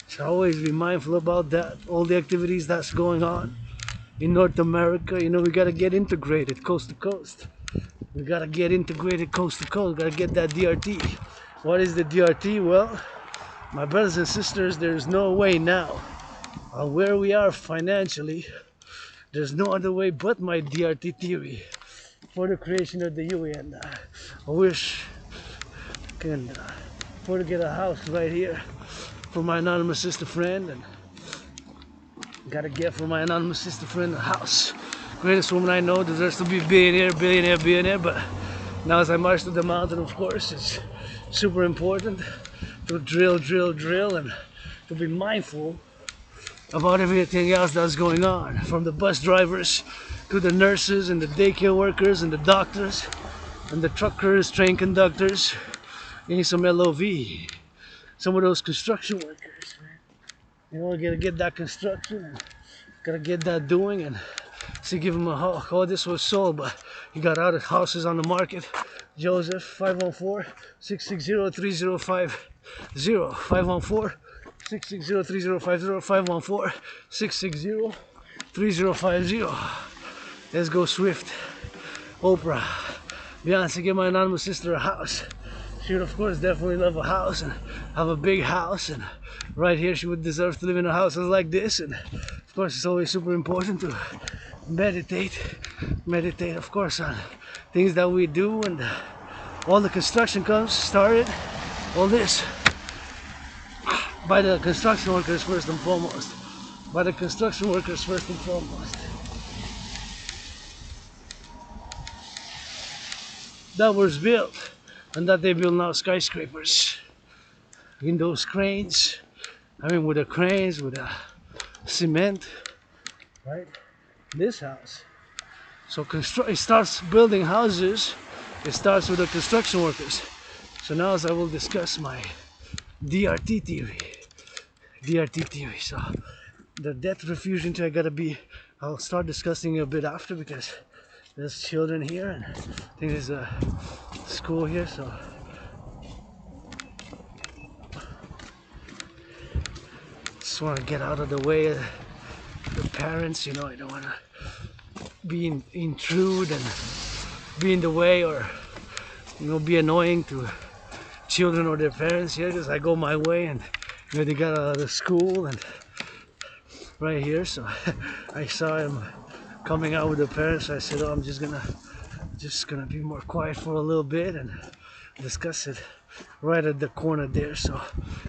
So always be mindful about that, all the activities that's going on in North America. You know, we gotta get integrated coast to coast. We gotta get integrated coast to coast. We gotta get that DRT. What is the DRT? Well, my brothers and sisters, there's no way now, where we are financially, there's no other way but my DRT theory for the creation of the UN. I wish I can afford to get a house right here for my anonymous sister friend, and gotta get for my anonymous sister friend a house. Greatest woman I know, deserves to be billionaire. But now as I march to the mountain, of course, it's super important to drill, and to be mindful about everything else that's going on, from the bus drivers to the nurses and the daycare workers and the doctors and the truckers, train conductors. You need some LOV. Some of those construction workers, man. You know, gotta get that construction, and gotta get that doing, and see, give him a hug. Oh, this was sold, but he got out of houses on the market. Joseph, 514-660-3050. 514-660-3050. 514-660-3050. Let's go Swift. Oprah. Beyonce, give my anonymous sister a house. She would, of course, definitely love a house, and have a big house, and right here she would deserve to live in a house like this. And of course, it's always super important to meditate, of course, on things that we do. And all the construction started, all this, by the construction workers first and foremost. By the construction workers first and foremost. That was built, and that they build now skyscrapers in those cranes. I mean, with the cranes, with the cement, right? This house. So it starts building houses. It starts with the construction workers. So now, as I will discuss my DRT theory. So the debt refusion theory, I'll start discussing it a bit after, because there's children here, and I think there's a school here, so just want to get out of the way of the parents. You know, I don't want to intrude and be in the way, or, you know, be annoying to children or their parents here, because I go my way, and you know, they got out of the school and right here. So I saw him coming out with the parents. I said, oh, I'm just gonna be more quiet for a little bit and discuss it right at the corner there. So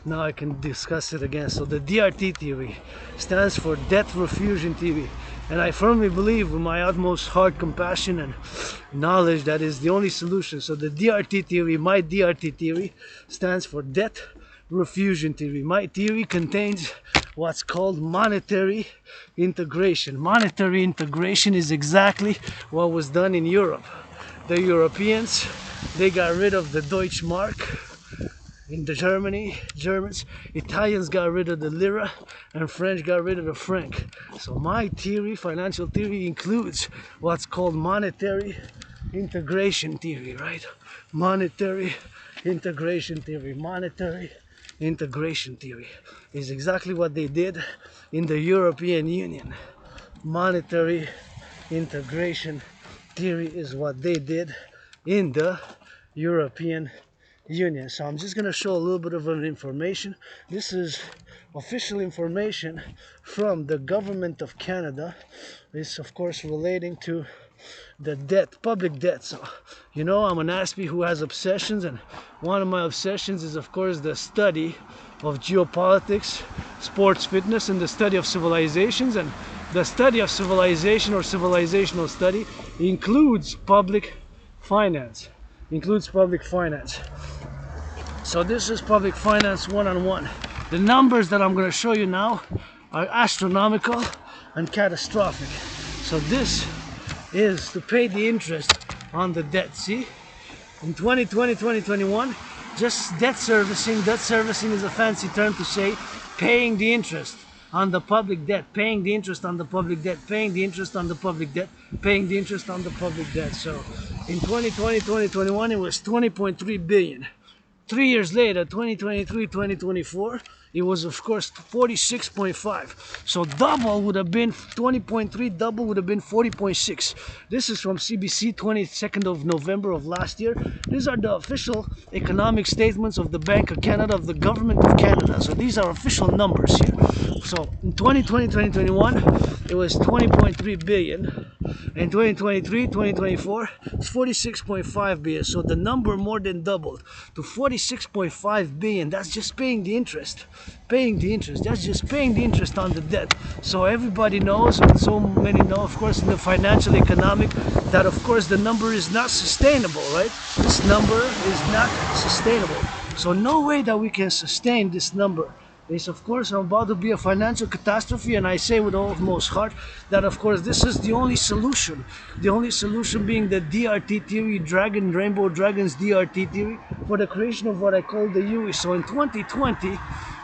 now I can discuss it again. So the DRT theory stands for debt refusion theory. And I firmly believe with my utmost heart, compassion, and knowledge that is the only solution. So the DRT theory, my DRT theory, stands for debt refusion theory. My theory contains what's called monetary integration. Monetary integration is exactly what was done in Europe. The Europeans, they got rid of the Deutsche Mark. In the Germans, Italians got rid of the lira, and French got rid of the franc. So my theory, financial theory, includes what's called monetary integration theory, right? Monetary integration theory. Monetary integration theory is exactly what they did in the European Union. Monetary integration theory is what they did in the European Union. So I'm just going to show a little bit of an information. This is official information from the government of Canada. It's of course relating to the debt, public debt. So you know, I'm an aspie who has obsessions, and one of my obsessions is of course the study of geopolitics, sports, fitness, and the study of civilizations. And the study of civilization or civilizational study includes public finance. So this is public finance one-on-one. The numbers that I'm going to show you now are astronomical and catastrophic. So this is to pay the interest on the debt. See, in 2020, 2021, just debt servicing. Debt servicing is a fancy term to say paying the interest on the public debt, paying the interest on the public debt, paying the interest on the public debt, paying the interest on the public debt. So in 2020, 2021, it was 20.3 billion. 3 years later, 2023, 2024, it was of course 46.5. So double would have been 20.3, double would have been 40.6. This is from CBC, 22nd of November of last year. These are the official economic statements of the Bank of Canada, of the government of Canada. So these are official numbers here. So in 2020, 2021, it was 20.3 billion. In 2023, 2024, it's 46.5 billion. So the number more than doubled to 46.5 billion. That's just paying the interest. Paying the interest. That's just paying the interest on the debt. So everybody knows, and so many know, of course, in the financial economic, that of course the number is not sustainable, right? This number is not sustainable. So no way that we can sustain this number. It's of course about to be a financial catastrophe, and I say with all most heart that of course this is the only solution. The only solution being the DRT theory, Dragon, Rainbow Dragons DRT theory, for the creation of what I call the UE. So in 2020,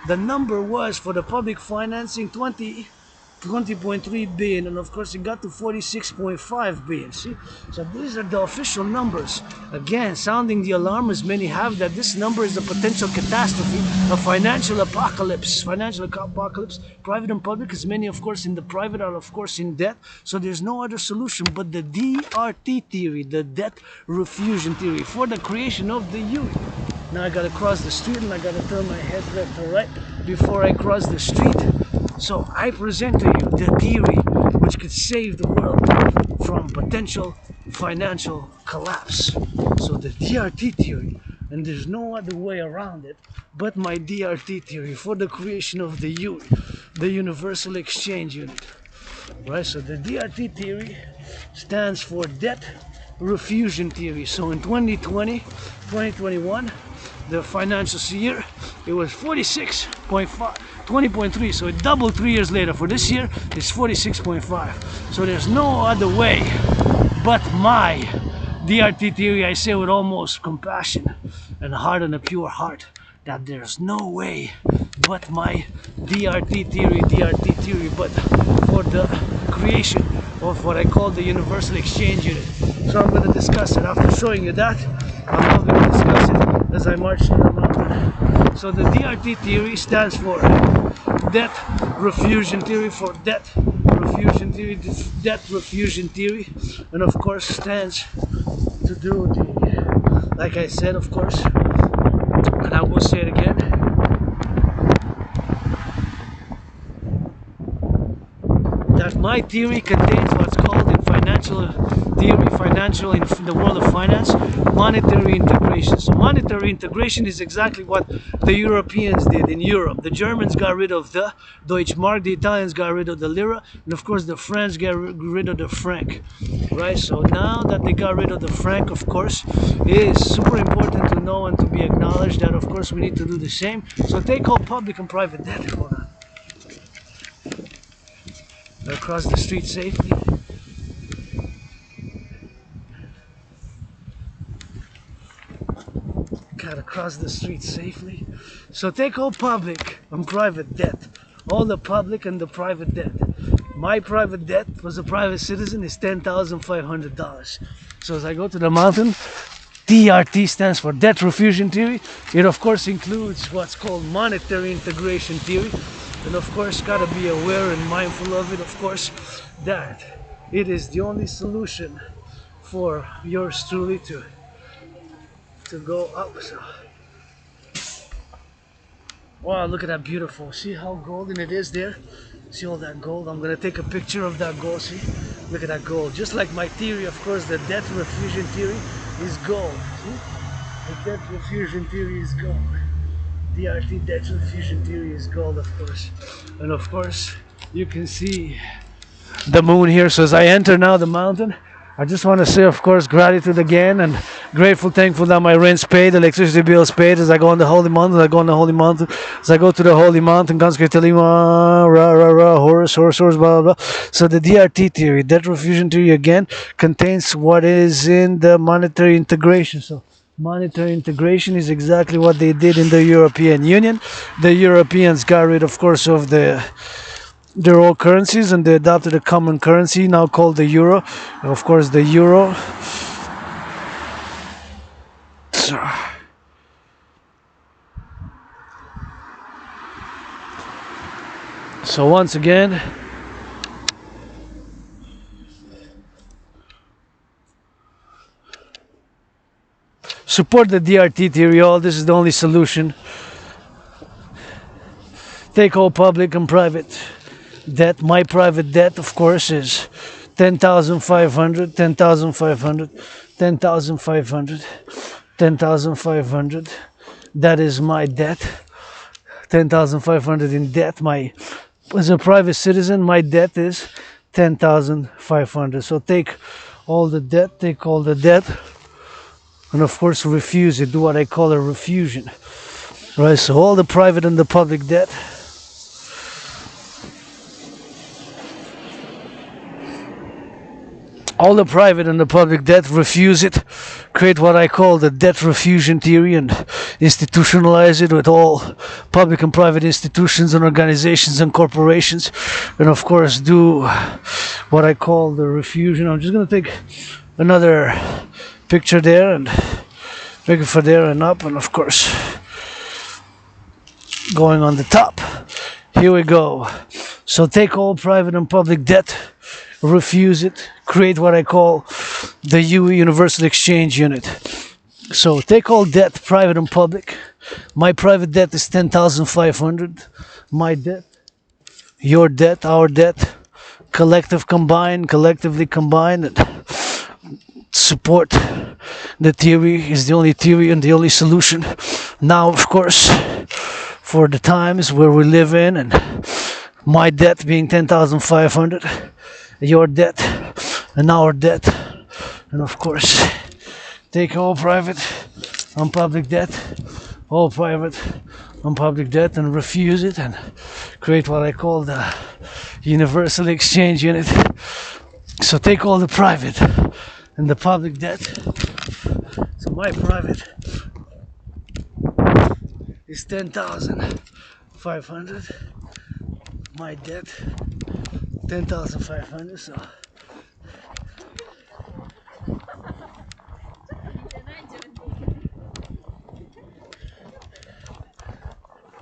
the number was for the public financing 20.3 billion, and of course it got to 46.5 billion. See, so these are the official numbers. Again, sounding the alarm as many have, that this number is a potential catastrophe, a financial apocalypse. Private and public, as many of course in the private are of course in debt. So there's no other solution but the DRT theory, the debt refusion theory, for the creation of the UE. Now I gotta cross the street, and I gotta turn my head left or right before I cross the street. So I present to you the theory which could save the world from potential financial collapse. So the DRT theory, and there's no other way around it but my DRT theory for the creation of the UE, the Universal Exchange Unit. Right, so the DRT theory stands for debt refusion theory. So in 2020, 2021, the financial year, it was 46.5, 20.3, so it doubled 3 years later. For this year, it's 46.5. So there's no other way but my DRT theory. I say with almost compassion and heart and a pure heart that there's no way but my DRT theory, but for the creation of what I call the Universal Exchange Unit. So I'm going to discuss it. After showing you that, I'm now going to discuss it as I march to the mountain. So the DRT theory stands for debt refusion theory, debt refusion theory, and of course stands to do the, like I said, of course, and I will say it again, that my theory contains what's called in financial theory, financial in the world of finance, monetary integration. So monetary integration is exactly what the Europeans did in Europe. The Germans got rid of the Deutschmark, the Italians got rid of the lira, and of course the French got rid of the franc, right? So now that they got rid of the franc, of course, it is super important to know and to be acknowledged that of course we need to do the same. So take all public and private debt. Hold on. Across the street safely. Got across the street safely. So take all public and private debt. All the public and the private debt. My private debt was a private citizen is $10,500. So as I go to the mountain, DRT stands for debt refusion theory. It of course includes what's called monetary integration theory. And of course gotta be aware and mindful of it, of course, that it is the only solution for yours truly to go up. So wow, look at that beautiful. See how golden it is there? See all that gold? I'm gonna take a picture of that gold. See? Look at that gold. Just like my theory, of course, the debt refusion theory is gold. See? The debt refusion theory is gold. DRT debt refusion theory is gold, of course. And of course, you can see the moon here. So as I enter now the mountain, I just want to say, of course, gratitude again and grateful, thankful that my rent's paid, electricity bill's paid. As I go on the holy mountain, as I go to the holy mountain, consecrate Telima, ra ra ra, horse, blah blah blah. So the DRT theory, debt refusion theory, again contains what is in the monetary integration. So monetary integration is exactly what they did in the European Union. The Europeans got rid, of course, of their old currencies and they adopted a common currency now called the euro. Of course, the euro. So once again, support the DRT theory. All this is the only solution. Take all public and private debt. My private debt, of course, is 10,500, 10,500, 10,500, 10,500. That is my debt. 10,500 in debt. As a private citizen, my debt is 10,500. So take all the debt, and of course refuse it. Do what I call a refusion. Right. So all the private and the public debt. All the private and the public debt, refuse it, create what I call the debt refusion theory and institutionalize it with all public and private institutions and organizations and corporations, and of course do what I call the refusion. I'm just going to take another picture there and make it for there and up, and of course going on the top. Here we go. So take all private and public debt, refuse it, create what I call the Universal Exchange Unit. So take all debt, private and public. My private debt is 10,500. My debt, your debt, our debt, collectively combined, and support the theory is the only theory and the only solution. Now, of course, for the times where we live in, and my debt being 10,500, your debt and our debt, and of course take all private and public debt, all private and public debt, and refuse it and create what I call the Universal Exchange Unit. So take all the private and the public debt. So my private is 10,500. My debt 10,500. So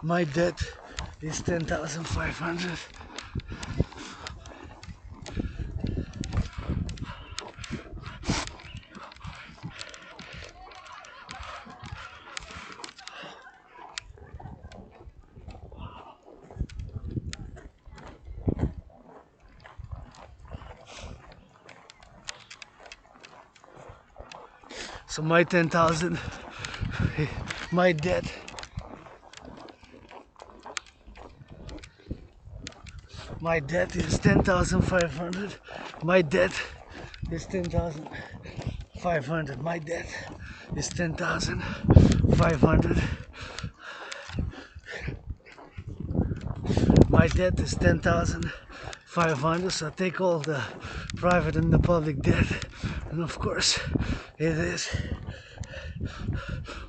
my debt is 10,500. So my 10,000, my debt, is 10,500. My debt is 10,500. My debt is 10,500. My debt is 10,500. So I take all the private and the public debt, and of course it is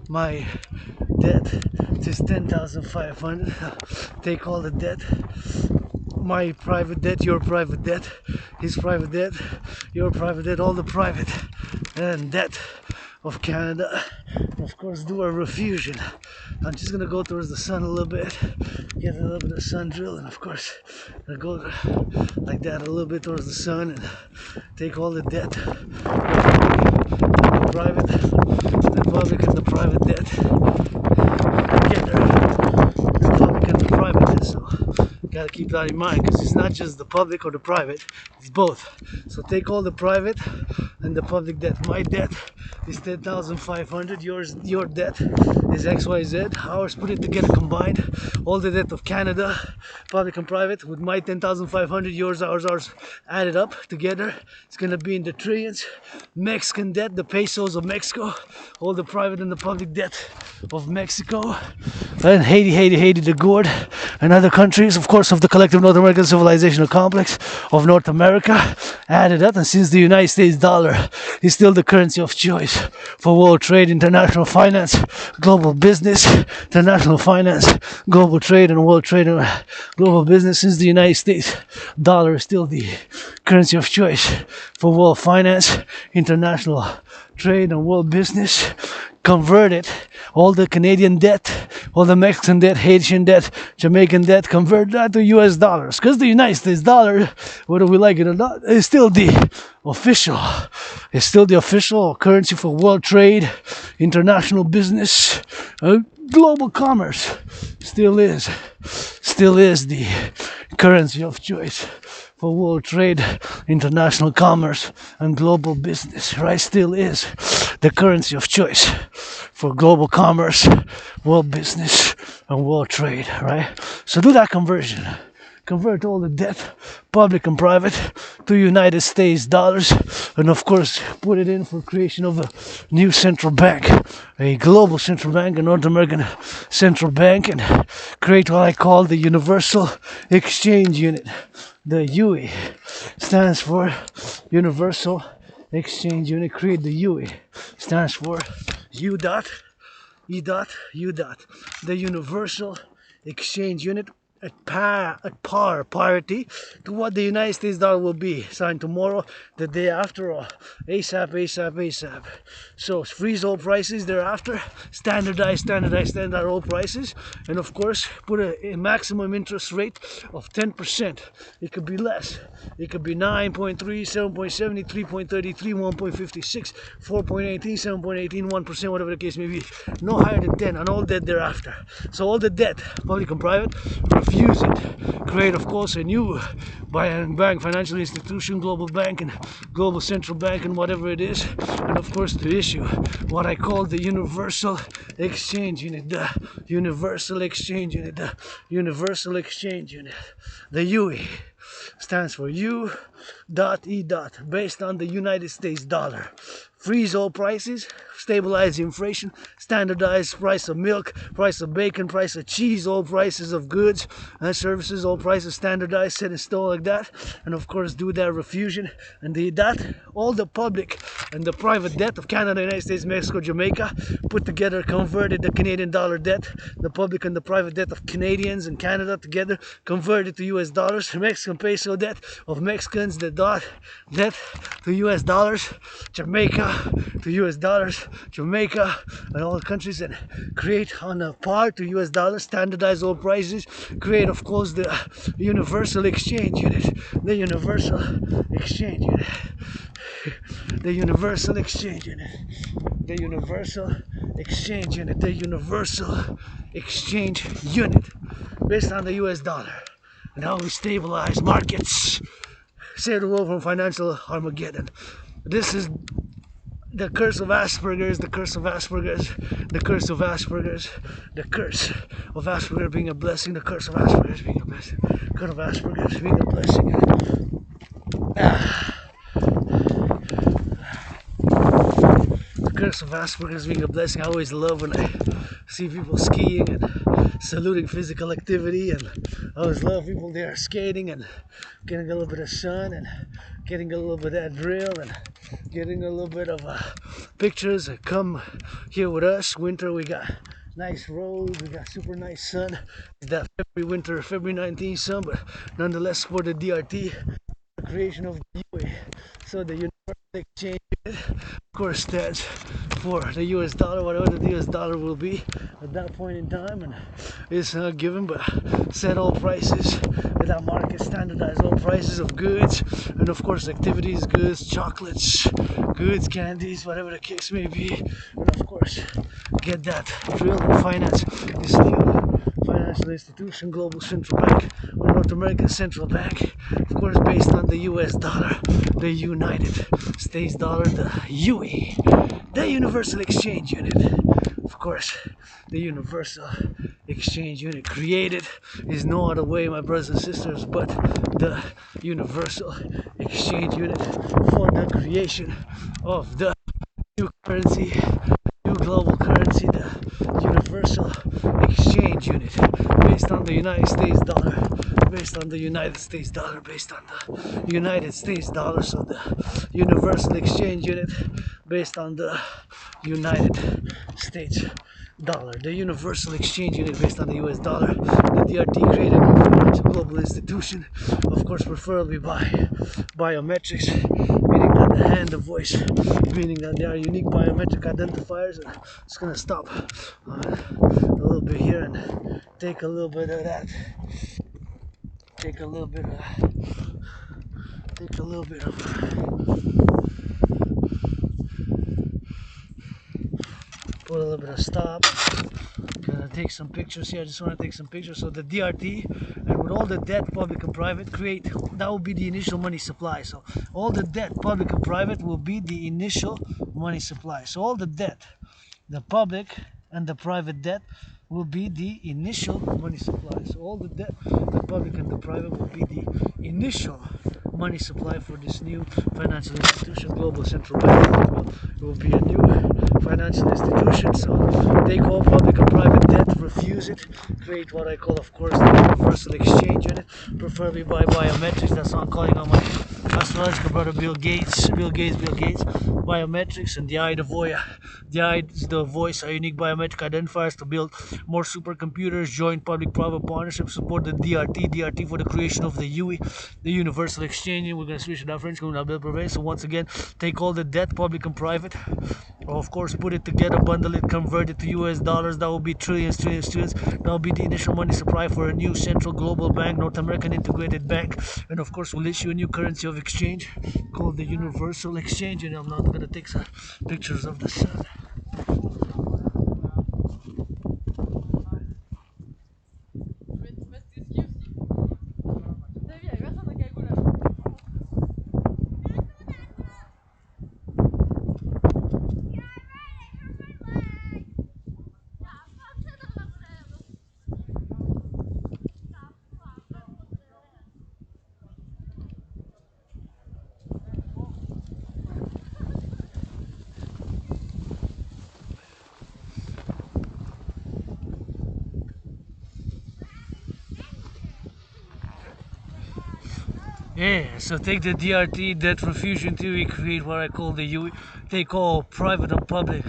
my debt is 10,500. Take all the debt, my private debt, your private debt, his private debt, your private debt, all the private and debt of Canada. And of course do a refusion. I'm just gonna go towards the sun a little bit, get a little bit of sun drill, and of course I go like that a little bit towards the sun and take all the debt, the private, the public and the private debt together, the public and the private debt. So gotta keep that in mind, because it's not just the public or the private, it's both. So take all the private and the public debt. My debt is 10,500. Your debt is XYZ. Ours, put it together combined, all the debt of Canada, public and private, with my 10,500, yours, ours added up together, it's gonna be in the trillions. Mexican debt, the pesos of Mexico, all the private and the public debt of Mexico, and Haiti, the gourd, and other countries, of course, of the collective North American civilizational complex of North America, added up. And since the United States dollar is still the currency of choice for world trade, international finance, global business, international finance, global trade, and world trade and global business, since the United States dollar is still the currency of choice for world finance, international trade, and world business, converted all the Canadian debt, all the Mexican debt, Haitian debt, Jamaican debt, convert that to US dollars. Because the United States dollar, whether we like it or not, is still the official currency for world trade, international business, global commerce. Still is the currency of choice for world trade, international commerce, and global business, right? Still is the currency of choice for global commerce, world business, and world trade, right? So do that conversion. Convert all the debt, public and private, to United States dollars, and of course put it in for creation of a new central bank, a global central bank, a North American central bank, and create what I call the Universal Exchange Unit. The UE stands for Universal Exchange Unit. Create the UE stands for U dot E dot U dot. The Universal Exchange Unit at parity to what the United States dollar will be signed tomorrow, the day after, or ASAP. So freeze all prices thereafter, standardize all prices, and of course put a maximum interest rate of 10%. It could be less. It could be 9.3, 7.70, 3.33, 1.56, 4.18, 7.18, 1%, whatever the case may be. No higher than 10 on all debt thereafter. So all the debt, public and private, refuse it. Create, of course, a new bank, financial institution, global bank, and global central bank, and whatever it is. And of course to issue what I call the Universal Exchange Unit. The Universal Exchange Unit. The Universal Exchange Unit. The UE stands for U dot E dot, based on the United States dollar. Freeze all prices, stabilize inflation, standardize price of milk, price of bacon, price of cheese, all prices of goods and services, all prices standardized, set in stone like that. And of course do that refusion, and all the public and the private debt of Canada, United States, Mexico, Jamaica, put together, converted the Canadian dollar debt, the public and the private debt of Canadians and Canada together, converted to US dollars, Mexican peso debt of Mexicans, the debt to US dollars, Jamaica to US dollars, Jamaica, and all the countries, and create on a par to US dollars, standardize all prices, create, of course, the Universal Exchange Unit. The Universal Exchange Unit. The Universal Exchange Unit. The Universal Exchange Unit. The Universal Exchange Unit, based on the US dollar. And how we stabilize markets, save the world from financial Armageddon. This is The curse of Asperger's, the curse of Asperger's, the curse of Asperger's, the curse of Asperger being a blessing, the curse of Asperger's being a blessing, curse of Asperger's being a blessing. The curse of Asperger's being a blessing. I always love when I see people skiing and saluting physical activity, and I always love people there skating and getting a little bit of sun and getting a little bit of that drill and getting a little bit of pictures. Come here with us. Winter, we got nice roads, we got super nice sun. It's that February 19th sun, but nonetheless for the DRT, the creation of the UA. So the universal exchange unit, of course, stands for the US dollar, whatever the US dollar will be at that point in time, and it's not given, but set all prices with that market, standardize all prices of goods, and of course activities, goods, chocolates, goods, candies, whatever the case may be, and of course get that drill and finance this new financial institution, global central bank, or North American central bank, of course based on the US dollar, the United States dollar, the UE, the universal exchange unit. Of course, the universal exchange unit created is no other way, my brothers and sisters, but the universal exchange unit for the creation of the new currency, new global currency, the universal exchange unit, based on the United States dollar, based on the United States dollar, based on the United States dollar. So the universal exchange unit based on the United States dollar, the universal exchange unit based on the US dollar. The DRT created a global institution, of course preferably by biometrics, meaning that the hand, the voice, meaning that they are unique biometric identifiers. And I'm just gonna stop a little bit here and take a little bit of that, take a little bit of put a little bit of stop. Gonna take some pictures here. I just want to take some pictures. So the DRT, and with all the debt, public and private, create, that will be the initial money supply. So all the debt, public and private, will be the initial money supply. So all the debt, the public and the private debt, will be the initial money supply. So all the debt, the public and the private, will be the initial money supply for this new financial institution, global central bank. It will be a new financial institution. So take all public and private debt, refuse it, create what I call, of course, the universal exchange unit, preferably by biometrics. That's what I'm calling on my astrological brother Bill Gates, biometrics, and the eye, the voice are unique biometric identifiers to build more supercomputers, joint public-private partnerships, support the DRT for the creation of the UE, the universal exchange. We're going to switch it out French, going to build Prive. So once again, take all the debt, public and private, or of course put it together, bundle it, convert it to US dollars. That will be trillions. That will be the initial money supply for a new central global bank, North American integrated bank, and of course we'll issue a new currency of exchange called the universal exchange. And I'm not going to take some pictures of the sun. Yeah, so take the DRT, debt refusion theory, create what I call the UE. Take all private and public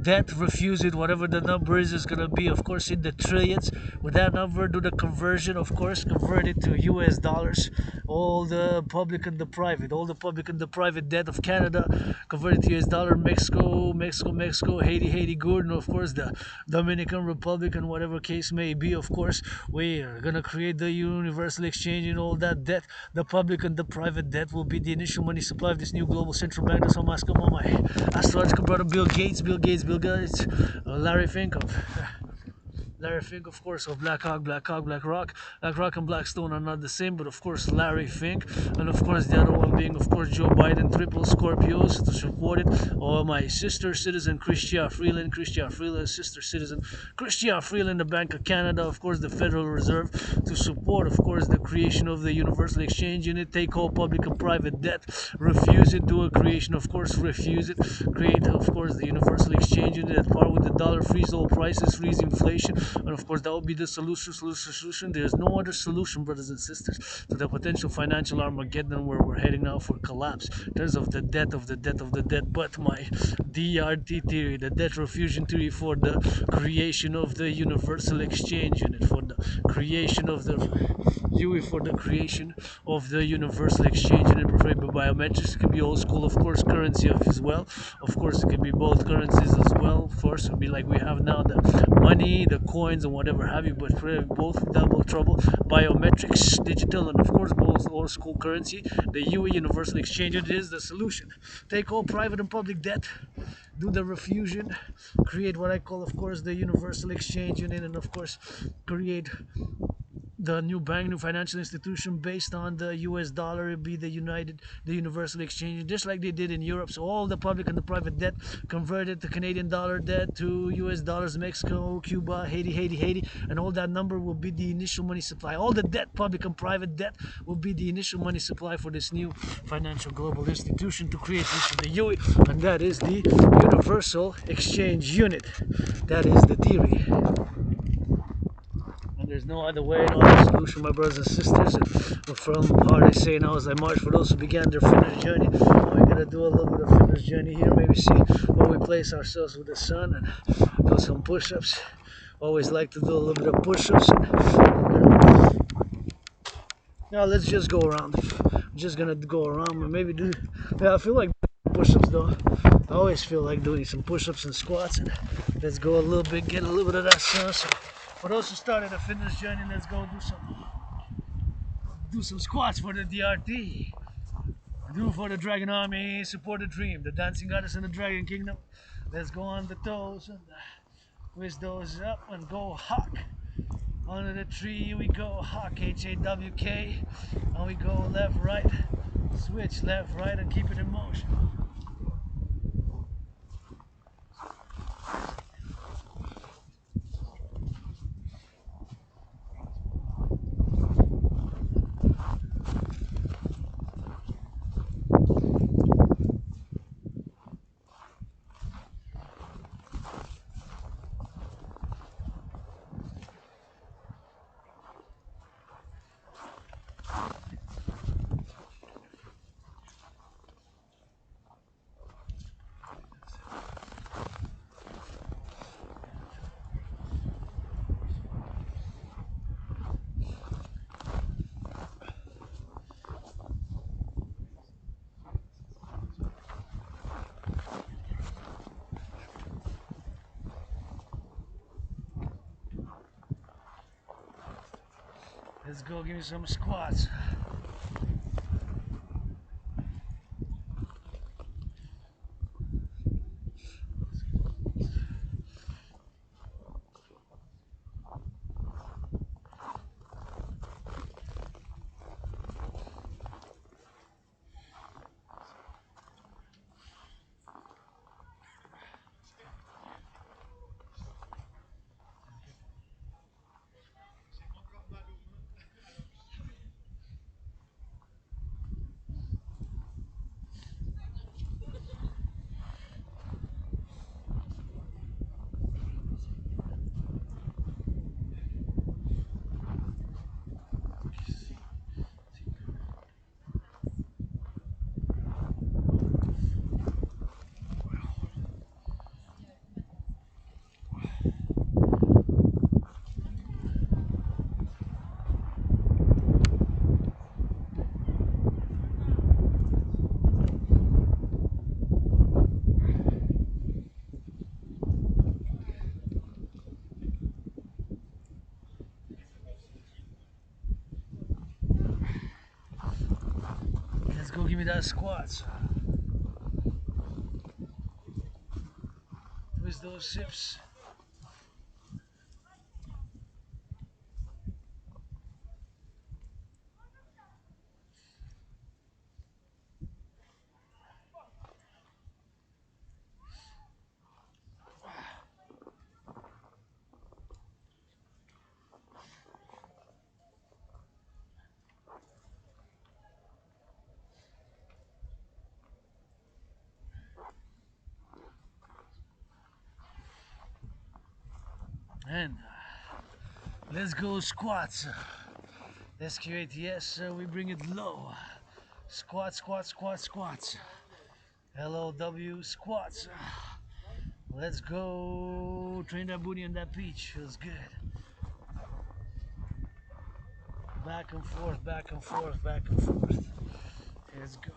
debt, refuse it, whatever the number is going to be, of course, in the trillions. With that number, do the conversion, of course, convert it to US dollars. All the public and the private debt of Canada, convert it to US dollar. Mexico, Haiti, good, and of course the Dominican Republic, and whatever case may be, of course, we are going to create the universal exchange, and all that debt, the public and the private debt, will be the initial money supply of this new global central bank. That's what I'm asking on my astrological brother Bill Gates, Larry Fink of Larry Fink, of course, of Black Hawk, Black Hawk, Black Rock. Black Rock and Blackstone are not the same, but of course Larry Fink, and of course the other one being, of course, Joe Biden, triple Scorpios to support it. Or my sister citizen, Chrystia Freeland, sister citizen, Chrystia Freeland, the Bank of Canada, of course, the Federal Reserve, to support, of course, the creation of the Universal Exchange Unit, take all public and private debt, refuse it, do a creation, of course, refuse it, create, of course, the Universal Exchange Unit at par with the dollar, freeze all prices, freeze inflation, and of course that would be the solution. There's no other solution, brothers and sisters, to the potential financial Armageddon where we're heading now for collapse in terms of the debt of the debt of the debt. But my DRT theory, the debt refusion theory, for the creation of the Universal Exchange Unit, for the creation of the UE, for the creation of the Universal Exchange Unit, preferred by biometrics. It can be old school, of course, currency as well. Of course, it can be both currencies as well. Of course, it would be like we have now the money, the coins, and whatever have you, but both double trouble, biometrics, digital, and of course both old school currency. The UE Universal Exchange Unit is the solution. Take all private and public debt, do the refusion, create what I call, of course, the Universal Exchange Unit, and of course create the new bank, new financial institution based on the US dollar. It'd be the Universal Exchange, just like they did in Europe. So all the public and the private debt converted to Canadian dollar debt to US dollars, Mexico, Cuba, Haiti, and all that number will be the initial money supply. All the debt, public and private debt, will be the initial money supply for this new financial global institution to create this, the UE, and that is the Universal Exchange Unit. That is the theory. There's no other way, no other solution, my brothers and sisters. And from how they say now, as I march, for those who began their fitness journey, we're gonna do a little bit of fitness journey here. Maybe see where we place ourselves with the sun and do some push-ups. Always like to do a little bit of push-ups. Now let's just go around. I'm just gonna go around and maybe do. Yeah, I feel like push-ups though. I always feel like doing some push-ups and squats. And let's go a little bit, get a little bit of that sun. So for those who started a fitness journey, let's go do some squats for the DRT. Do for the Dragon Army, support the dream, the dancing goddess in the Dragon Kingdom. Let's go on the toes and twist those up and go hawk. Under the tree we go hawk, H-A-W-K, and we go left, right, switch left, right, and keep it in motion. Let's go, give me some squats. Let's go, give me that squats. Twist those hips. And let's go squats. SQ8, we bring it low. Squat, squat, squat, squats. LOW squats. Let's go. Train that booty on that beach. Feels good. Back and forth, back and forth, back and forth. Let's go.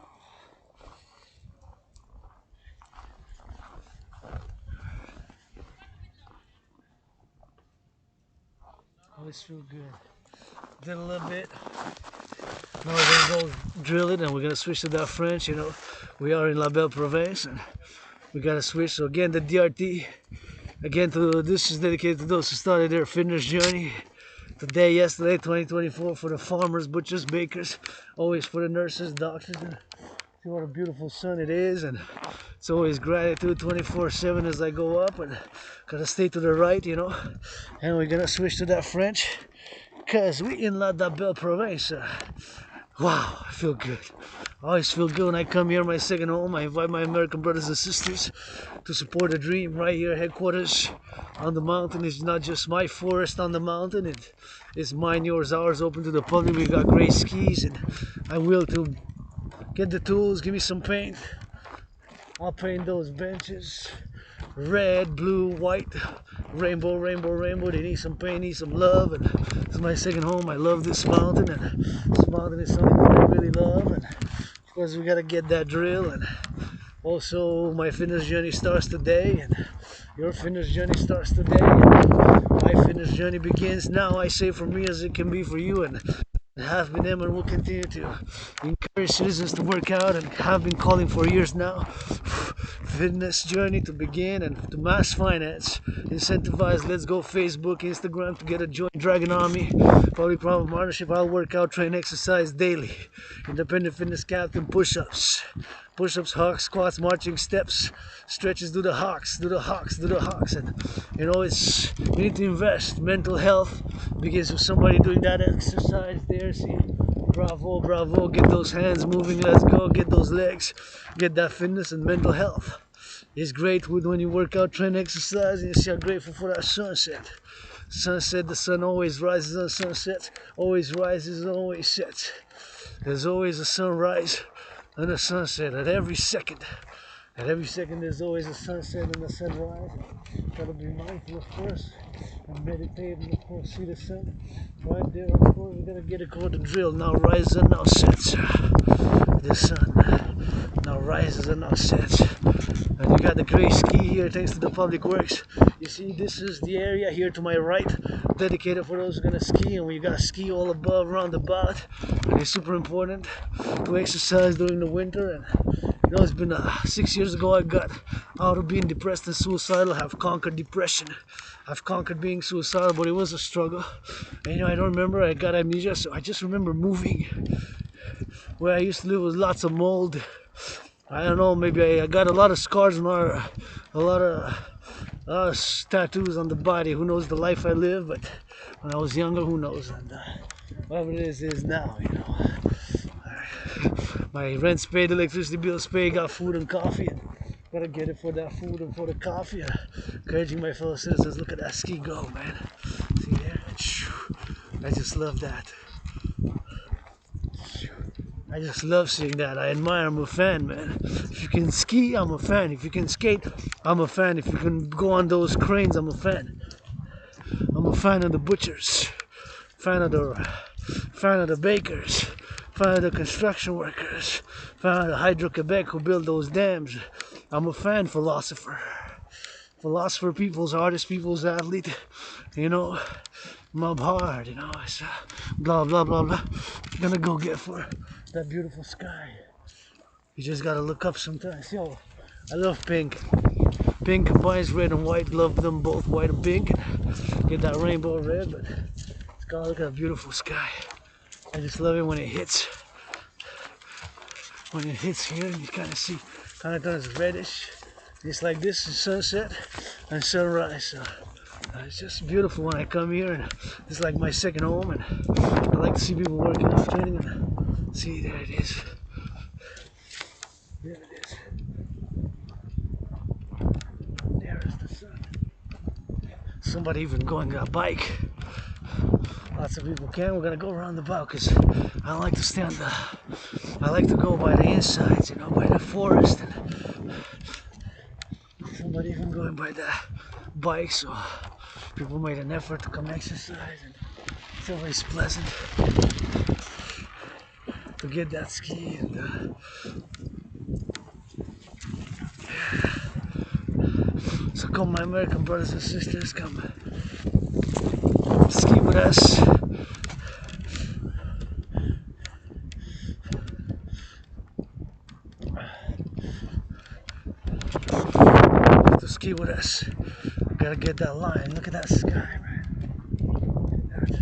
Always feel good. Did a little bit. Now we're gonna go drill it, and we're gonna switch to that French. You know, we are in liable province, and we gotta switch. So again, the DRT. Again, this is dedicated to those who started their fitness journey today, yesterday, 2024, for the farmers, butchers, bakers, always for the nurses, doctors. And see what a beautiful sun it is, and it's always gratitude 24/7 as I go up, and gotta stay to the right, you know. And we're gonna switch to that French, cause we in La Belle Province. Wow, I feel good. I always feel good when I come here, my second home. I invite my American brothers and sisters to support the dream right here, headquarters on the mountain. It's not just my forest on the mountain, it's mine, yours, ours, open to the public. We got great skis, and I'm willing to get the tools, give me some paint. I'll paint those benches red, blue, white, rainbow, rainbow, rainbow. They need some paint, need some love, and this is my second home. I love this mountain, and this mountain is something that I really love, and of course we gotta get that drill. And also my fitness journey starts today, and your fitness journey starts today, and my fitness journey begins now. I say for me as it can be for you, and have been them and will continue to encourage citizens to work out, and have been calling for years now. Fitness journey to begin, and to mass finance, incentivize. Let's go Facebook, Instagram to get a joint Dragon Army, public private partnership. I'll work out, train, exercise daily. Independent fitness captain, push-ups, hawks, squats, marching steps, stretches, do the hawks, do the hawks, do the hawks. And you know, it's, you need to invest. Mental health begins with somebody doing that exercise there. See, bravo, bravo, get those hands moving, let's go, get those legs, get that fitness. And mental health is great when you work out, train, exercise, and you see how grateful for that sunset. Sunset, the sun always rises on sunset, always rises and always sets. There's always a sunrise and a sunset at every second. At every second there's always a sunset and a sunrise. Gotta be mindful, of course, and meditate, and of course see the sun right there. Of course we gotta get it called the drill. Now rises and now sets. The sun now rises and now sets. And you got the great ski here thanks to the public works. You see, this is the area here to my right, dedicated for those who are gonna ski, and we got ski all above, round about. And it's super important to exercise during the winter. And you know, it's been 6 years ago I got out of being depressed and suicidal. I've conquered depression, I've conquered being suicidal, but it was a struggle. And you know, I don't remember, I got amnesia, so I just remember moving. Where I used to live was lots of mold. I don't know, maybe I got a lot of scars and a lot of tattoos on the body. Who knows the life I lived, but when I was younger, who knows. And whatever it is now, you know. My rent's paid, electricity bill's paid, got food and coffee. And gotta get it for that food and for the coffee. Encouraging my fellow citizens, look at that ski go, man. See there? I just love that. I just love seeing that. I admire, I'm a fan, man. If you can ski, I'm a fan. If you can skate, I'm a fan. If you can go on those cranes, I'm a fan. I'm a fan of the butchers, fan of the bakers, fan of the construction workers, fan of the Hydro-Quebec who build those dams. I'm a fan, philosopher, people's artist, people's athlete, you know, mob hard, you know, it's blah, blah, blah, blah. You're gonna go get for that beautiful sky. You just gotta look up sometimes. Yo, I love pink. Pink combines red and white. Love them both, white and pink. Get that rainbow red, but it's gotta look at a beautiful sky. I just love it when it hits. When it hits here, you kind of see, kind of turns reddish. It's like this is sunset and sunrise. So, it's just beautiful when I come here, and it's like my second home. And I like to see people working out, training. And see, there it is. There it is. There is the sun. Somebody even going on a bike. Lots of people can. We're gonna go around the back because I don't like to stand I like to go by the insides, you know, by the forest. And somebody even going by the bike, so people made an effort to come exercise, and it's always pleasant to get that ski and so come my American brothers and sisters, come ski with us. To ski with us. Gotta get that line. Look at that sky, man. Look at that.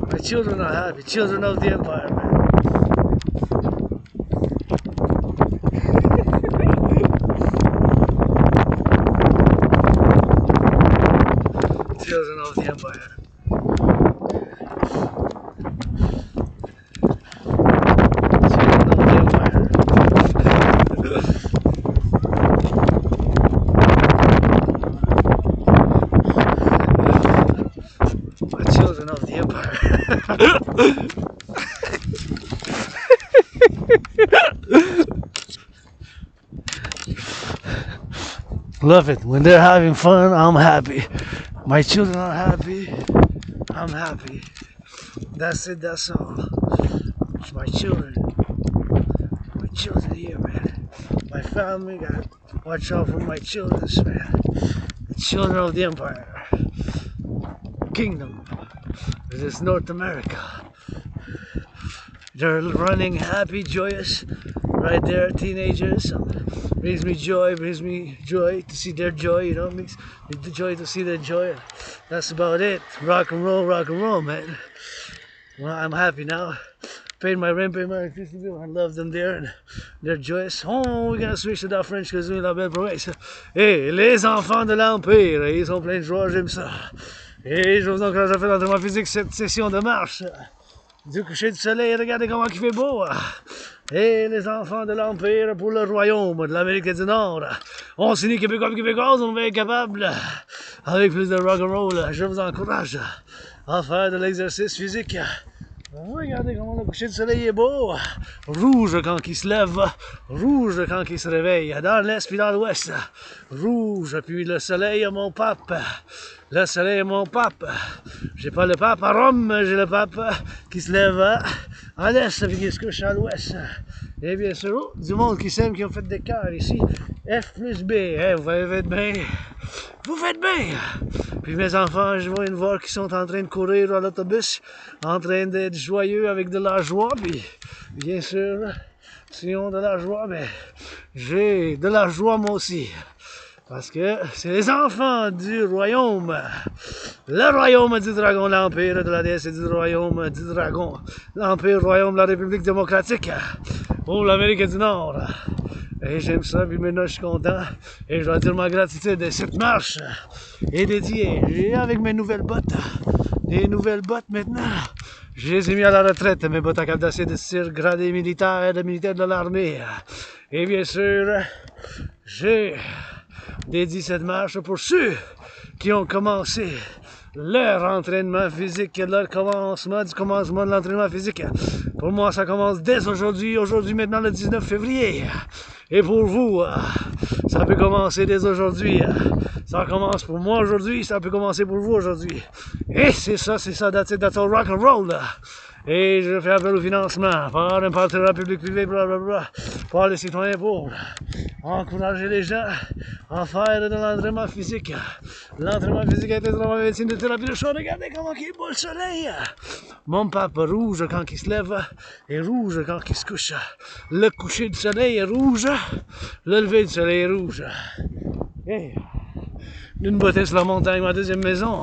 My children are happy, children of the empire, man. Children of the empire. Children of the empire. My children of the empire. Love it. When they're having fun, I'm happy. My children are happy. I'm happy. That's it, that's all. It's my children. My children here, man. My family, gotta watch out for my children, man. The children of the empire. Kingdom. This is North America. They're running happy, joyous, right there, teenagers. Brings me joy to see their joy, you know, makes me the joy to see their joy. That's about it. Rock and roll, man. Well, I'm happy now. Paid my rent, paid my electricity bill. I love them there and they're joyous. Oh, we're gonna switch to that French because we're la belle province. Hey, les enfants de l'Empire, ils sont pleins de joie, j'aime ça. Et je vous encourage à faire l'entraînement physique cette session de marche. Du coucher du soleil, regardez comment il fait beau. Et les enfants de l'Empire pour le royaume de l'Amérique du Nord. On s'unit Québécois et Québécoises, on va être capable, avec plus de rock'n'roll, je vous encourage à faire de l'exercice physique. Regardez comment le coucher du soleil est beau. Rouge quand il se lève, rouge quand il se réveille. Dans l'est puis dans l'ouest. Rouge, puis le soleil est mon pape. Le soleil est mon pape. J'ai pas le pape à Rome, j'ai le pape qui se lève à l'est puis qui se couche à l'ouest. Et bien sûr, du monde qui s'aime, qui ont fait des cœurs ici. F plus B, hey, vous faites bien. Vous faites bien! Puis mes enfants, je viens de voir qu'ils sont en train de courir à l'autobus, en train d'être joyeux avec de la joie, puis bien sûr, s'ils ont de la joie, mais j'ai de la joie moi aussi. Parce que c'est les enfants du royaume. Le royaume du dragon, l'empire de la déesse et du royaume du dragon. L'empire, royaume de la République démocratique. Pour l'Amérique du Nord. Et j'aime ça, puis maintenant je suis content. Et je dois dire ma gratitude de cette marche est dédiée. Et avec mes nouvelles bottes, des nouvelles bottes maintenant. Je les ai mis à la retraite, mes bottes à cap d'acier de cire gradé militaire de l'armée. Et bien sûr, j'ai dédié cette marche pour ceux qui ont commencé leur entraînement physique, leur commencement du commencement de l'entraînement physique. Pour moi, ça commence dès aujourd'hui, maintenant le 19 février. Et pour vous, ça peut commencer dès aujourd'hui. Ça commence pour moi aujourd'hui, ça peut commencer pour vous aujourd'hui. Et c'est ça, that's it, that's all rock and roll. Et je fais appel au financement par un partenariat public-privé, blablabla, par les citoyens pour encourager les gens à faire de l'entraînement physique. L'entraînement physique a été de la médecine de thérapie de choix. Regardez comment il est beau le soleil. Mon pape rouge quand il se lève et rouge quand il se couche. Le coucher du soleil est rouge, le lever du soleil est rouge. Hey. D'une beauté sur la montagne, ma deuxième maison.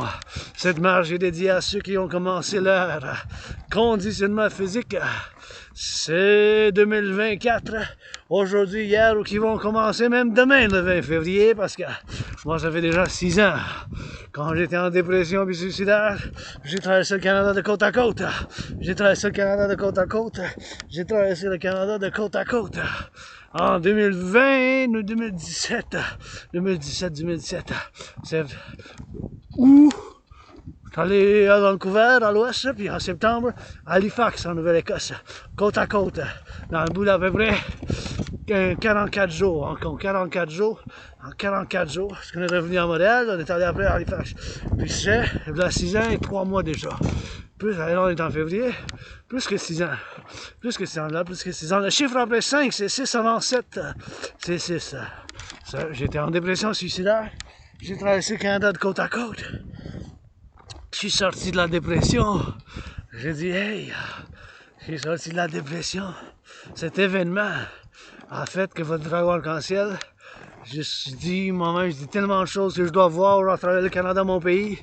Cette marche est dédiée à ceux qui ont commencé leur conditionnement physique. C'est 2024, aujourd'hui, hier, ou qui vont commencer même demain, le 20 février, parce que moi, ça fait déjà 6 ans. Quand j'étais en dépression puis suicidaire, j'ai traversé le Canada de côte à côte. J'ai traversé le Canada de côte à côte. J'ai traversé le Canada de côte à côte. En 2020 ou 2017. 2017. C'est où? Je suis allé à Vancouver, à l'ouest, puis en septembre, à Halifax, en Nouvelle-Écosse, côte à côte, dans le bout d'à peu près 44 jours, en 44 jours, parce qu'on est revenu à Montréal, on est allé après à Halifax. Puis c'est, il y a 6 ans et 3 mois déjà. Plus, alors on est en février, plus que 6 ans. Plus que 6 ans, là, plus que 6 ans. Le chiffre après 5, c'est 6 avant 7. C'est 6. J'étais en dépression suicidaire. J'ai traversé le Canada de côte à côte. Je suis sorti de la dépression. J'ai dit, hey, je suis sorti de la dépression. Cet événement a fait que votre dragon arc-en-ciel, je dis tellement de choses que je dois voir à travers le Canada, mon pays,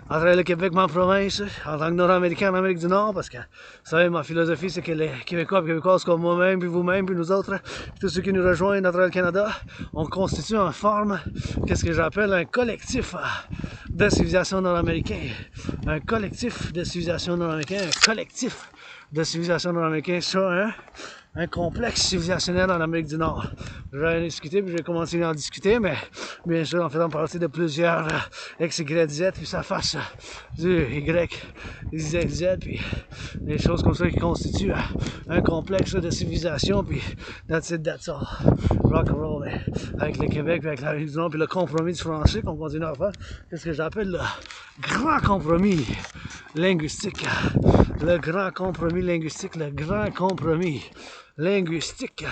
à travers le Québec, ma province, en tant que Nord-Américain en Amérique du Nord, parce que, vous savez, ma philosophie, c'est que les Québécois et Québécoises comme moi-même, puis vous-même, puis nous autres, puis tous ceux qui nous rejoignent à travers le Canada, on constitue en forme, qu'est-ce que j'appelle un collectif de civilisation nord-américain. Un collectif de civilisation nord-américain, un collectif de civilisation nord-américain sur un complexe civilisationnel en Amérique du Nord. J'en ai discuté, puis je vais continuer à en discuter, mais bien sûr en faisant partie de plusieurs X, Y, Z, puis ça fasse du Y, Z, Z, puis des choses comme ça qui constituent un complexe de civilisation, puis that's it, that's all. Rock and roll, avec le Québec, puis avec la Réunion du Nord, puis le compromis du français qu'on continue à faire. Qu'est-ce que j'appelle le grand compromis linguistique. Le grand compromis linguistique, le grand compromis linguistique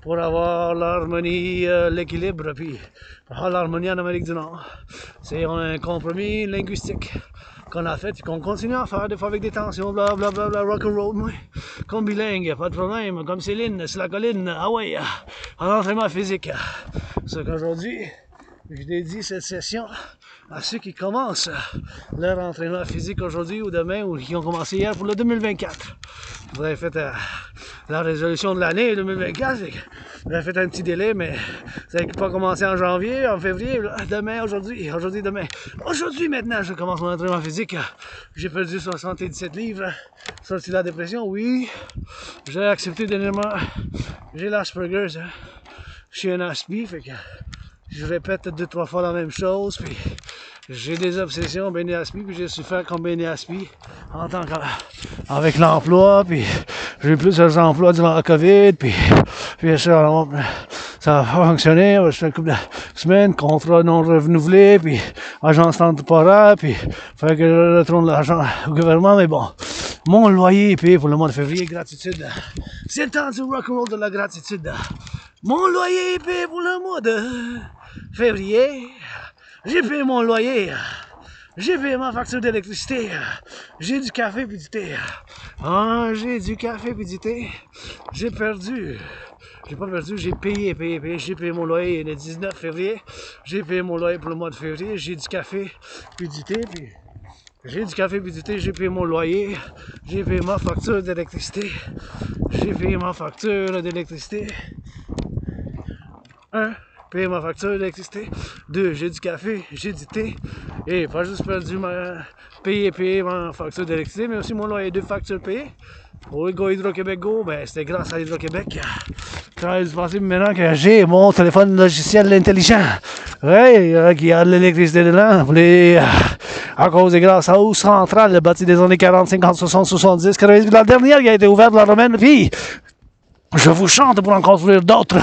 pour avoir l'harmonie, l'équilibre, puis pour avoir l'harmonie en Amérique du Nord. C'est un compromis linguistique qu'on a fait et qu'on continue à faire, des fois avec des tensions, blablabla, rock'n'roll, moi, comme bilingue, pas de problème, comme Céline, sur la colline, ah ouais, en entraînement physique. C'est qu'aujourd'hui, je dédie cette session à ceux qui commencent leur entraînement physique aujourd'hui ou demain ou qui ont commencé hier pour le 2024. Vous avez fait la résolution de l'année 2024, vous avez fait un petit délai, mais vous n'avez pas commencé en janvier, en février, demain, aujourd'hui, demain. Aujourd'hui, maintenant, je commence mon entraînement physique. J'ai perdu 77 livres, sorti de la dépression, oui. J'ai accepté dernièrement, j'ai l'Asperger, je suis un aspi, fait que je répète 2-3 fois la même chose, puis j'ai des obsessions bien aspi, puis j'ai souffert comme bien aspi en tant qu'avec l'emploi, puis j'ai eu plusieurs emplois durant la COVID, puis ça a fonctionné, je fais une couple de semaines, contrat non renouvelé, puis agence temporaire, puis fait que je retourne l'argent au gouvernement, mais bon, mon loyer est payé pour le mois de février, gratitude. C'est le temps du rock'n'roll de la gratitude. Mon loyer est payé pour le mois de février. J'ai payé mon loyer. J'ai payé ma facture d'électricité. J'ai du café puis du thé. Ah, j'ai du café puis du thé. J'ai perdu. J'ai pas perdu, j'ai payé. J'ai payé mon loyer le 19 février. J'ai payé mon loyer pour le mois de février. J'ai du café puis du thé. Puis j'ai du café puis du thé. J'ai payé mon loyer. J'ai payé ma facture d'électricité. J'ai payé ma facture d'électricité. 1. Payer ma facture d'électricité. 2. J'ai du café, j'ai du thé. Et pas juste perdu payer ma facture d'électricité, mais aussi mon loyer, 2 factures payées. Pour Go Hydro-Québec Go, ben c'était grâce à Hydro-Québec. Quand il se passait maintenant que j'ai mon téléphone logiciel intelligent. Ouais, qui a de l'électricité dedans. À cause et grâce à Hausse Centrale, bâti des années 40, 50, 60, 70, 90. La dernière qui a été ouverte, la romaine, puis je vous chante pour en construire d'autres.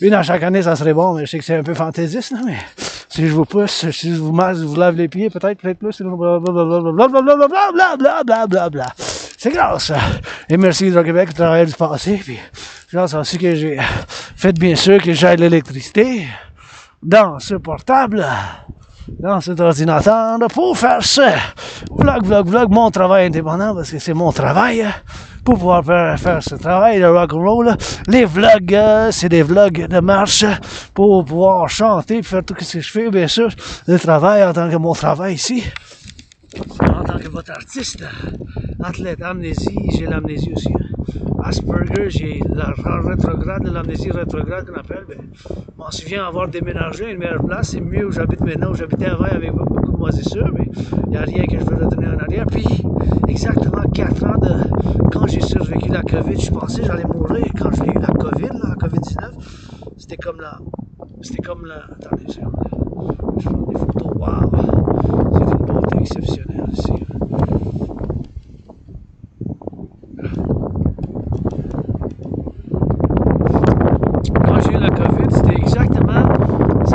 Une à chaque année, ça serait bon, mais je sais que c'est un peu fantaisiste, là, mais si je vous pousse, si je vous masse, je vous lave les pieds, peut-être plus, blablabla. c'est grâce à Merci Hydro-Québec, travailleurs du passé, puis grâce à ce que j'ai fait bien sûr que j'ai de l'électricité dans ce portable, dans cet ordinateur, pour faire ce vlog, mon travail indépendant, parce que c'est mon travail, pour pouvoir faire ce travail de rock'n'roll. Les vlogs, c'est des vlogs de marche, pour pouvoir chanter, faire tout ce que je fais, bien sûr, le travail en tant que mon travail ici. En tant que votre artiste, athlète, amnésie, j'ai l'amnésie aussi. Asperger, j'ai la rétrograde, l'amnésie rétrograde qu'on appelle. Ben, je m'en souviens avoir déménagé à une meilleure place, c'est mieux où j'habite maintenant, où j'habitais avant avec beaucoup de moisissures, mais il n'y a rien que je veux retourner en arrière. Puis, exactement 4 ans de quand j'ai survécu la COVID, je pensais que j'allais mourir quand j'ai eu la COVID, la COVID-19. C'était comme la. Attendez, je prends des photos, waouh! C'est une beauté exceptionnelle ici. Quand j'ai eu la COVID, ça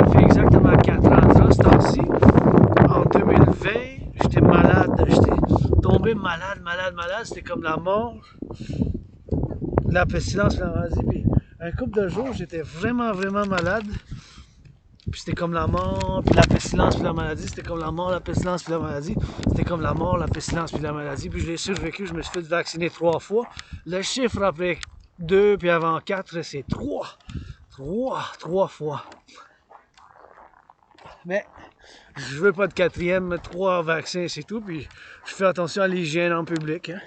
fait exactement 4 ans, ce temps-ci. En 2020, j'étais malade, j'étais tombé malade, c'était comme la mort, la pestilence, la maladie. Puis un couple de jours, j'étais vraiment malade. Puis c'était comme la mort, puis la pestilence, puis la maladie. C'était comme la mort, la pestilence, puis la maladie. C'était comme la mort, la pestilence, puis la maladie. Puis je l'ai survécu, je me suis fait vacciner 3 fois. Le chiffre après 2, puis avant 4, c'est 3. 3 fois. Mais je veux pas de 4e, 3 vaccins, c'est tout. Puis je fais attention à l'hygiène en public. Hein.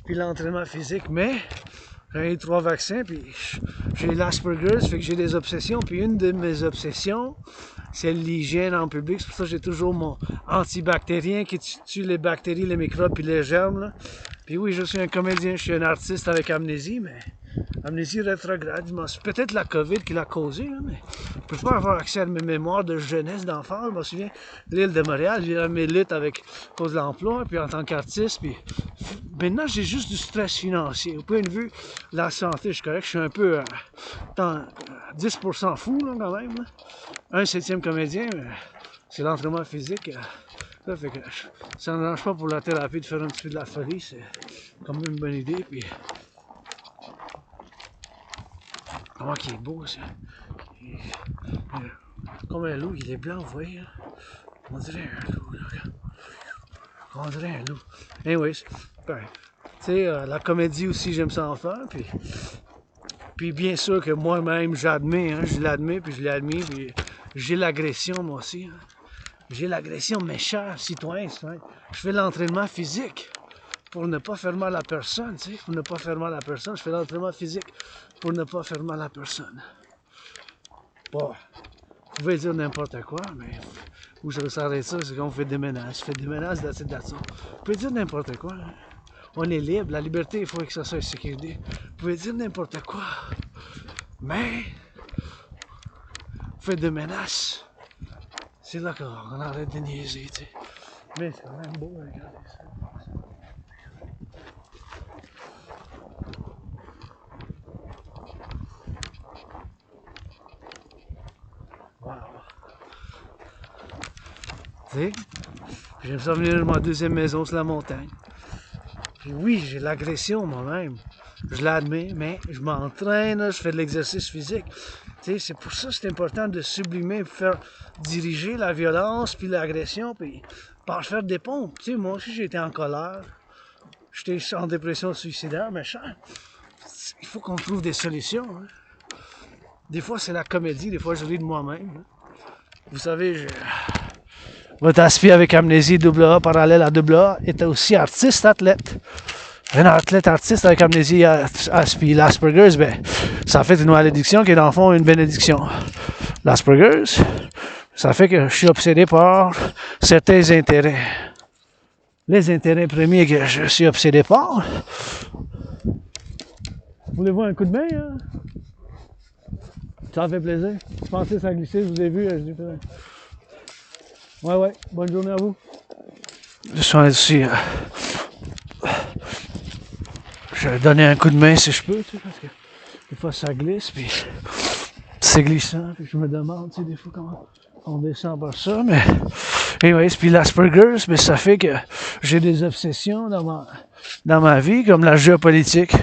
Puis l'entraînement physique, mais j'ai eu 3 vaccins, puis j'ai l'Asperger, ça fait que j'ai des obsessions. Puis une de mes obsessions, c'est l'hygiène en public. C'est pour ça que j'ai toujours mon antibactérien qui tue les bactéries, les microbes, puis les germes. Là. Puis oui, je suis un comédien, je suis un artiste avec amnésie, mais amnésie rétrograde. C'est peut-être la COVID qui l'a causé, hein, mais je ne peux pas avoir accès à mes mémoires de jeunesse, d'enfance. Je me souviens, l'île de Montréal, j'ai mes luttes à cause de l'emploi, puis en tant qu'artiste, puis maintenant, j'ai juste du stress financier. Au point de vue de la santé, je suis correct. Je suis un peu 10% fou, là, quand même. Là. Un 7e comédien, mais c'est l'entraînement physique. Ça fait que ça ne dérange pas pour la thérapie de faire un petit peu de la folie. C'est quand même une bonne idée. Puis, comment il est beau, ça. Comme un loup, il est blanc, vous voyez. Hein? On dirait un loup, là. On dirait un loup. Anyways, ben, tu sais, la comédie aussi, j'aime ça en faire. Puis bien sûr que moi-même, j'admets, hein, je l'admets, puis je l'ai admis, puis j'ai l'agression, moi aussi. Hein. J'ai l'agression, mes chers citoyens. Je fais l'entraînement physique pour ne pas faire mal à personne, tu sais, pour ne pas faire mal à personne. Je fais l'entraînement physique pour ne pas faire mal à personne. Bon, vous pouvez dire n'importe quoi, mais où je s'arrête ça, c'est quand on fait des menaces. Je fais des menaces, that's it. Vous pouvez dire n'importe quoi. Hein. On est libre, la liberté, il faut que ça soit sécurisé. Vous pouvez dire n'importe quoi, mais vous faites des menaces. C'est là qu'on arrête de niaiser, tu sais. Mais c'est quand même beau, regardez ça. Wow. Tu sais, j'aime ça venir de ma 2e maison sur la montagne. Puis oui, j'ai l'agression moi-même. Je l'admets, mais je m'entraîne, je fais de l'exercice physique. C'est pour ça que c'est important de sublimer, faire diriger la violence, puis l'agression, puis par faire des pompes. T'sais, moi aussi, j'ai été en colère. J'étais en dépression suicidaire, mais il faut qu'on trouve des solutions. Hein. Des fois, c'est la comédie, des fois, je ris de moi-même. Hein. Vous savez, votre aspect avec amnésie AA parallèle à AA était aussi artiste, athlète. Un athlète artiste avec amnésie Aspi. L'Asperger's, ben, ça fait une malédiction qui est dans le fond une bénédiction. L'Asperger's, ça fait que je suis obsédé par certains intérêts. Les intérêts premiers que je suis obsédé par. Voulez-vous un coup de main? Hein? Ça fait plaisir. Je pensais que ça glissait, je vous ai vu. Je dis, ouais, bonne journée à vous. Je suis ici. Je vais donner un coup de main si je peux, tu sais, parce que des fois ça glisse, puis c'est glissant, puis je me demande, tu sais, des fois comment on descend par ça, mais Anyways, puis l'Asperger's, mais ça fait que j'ai des obsessions dans ma vie, comme la géopolitique.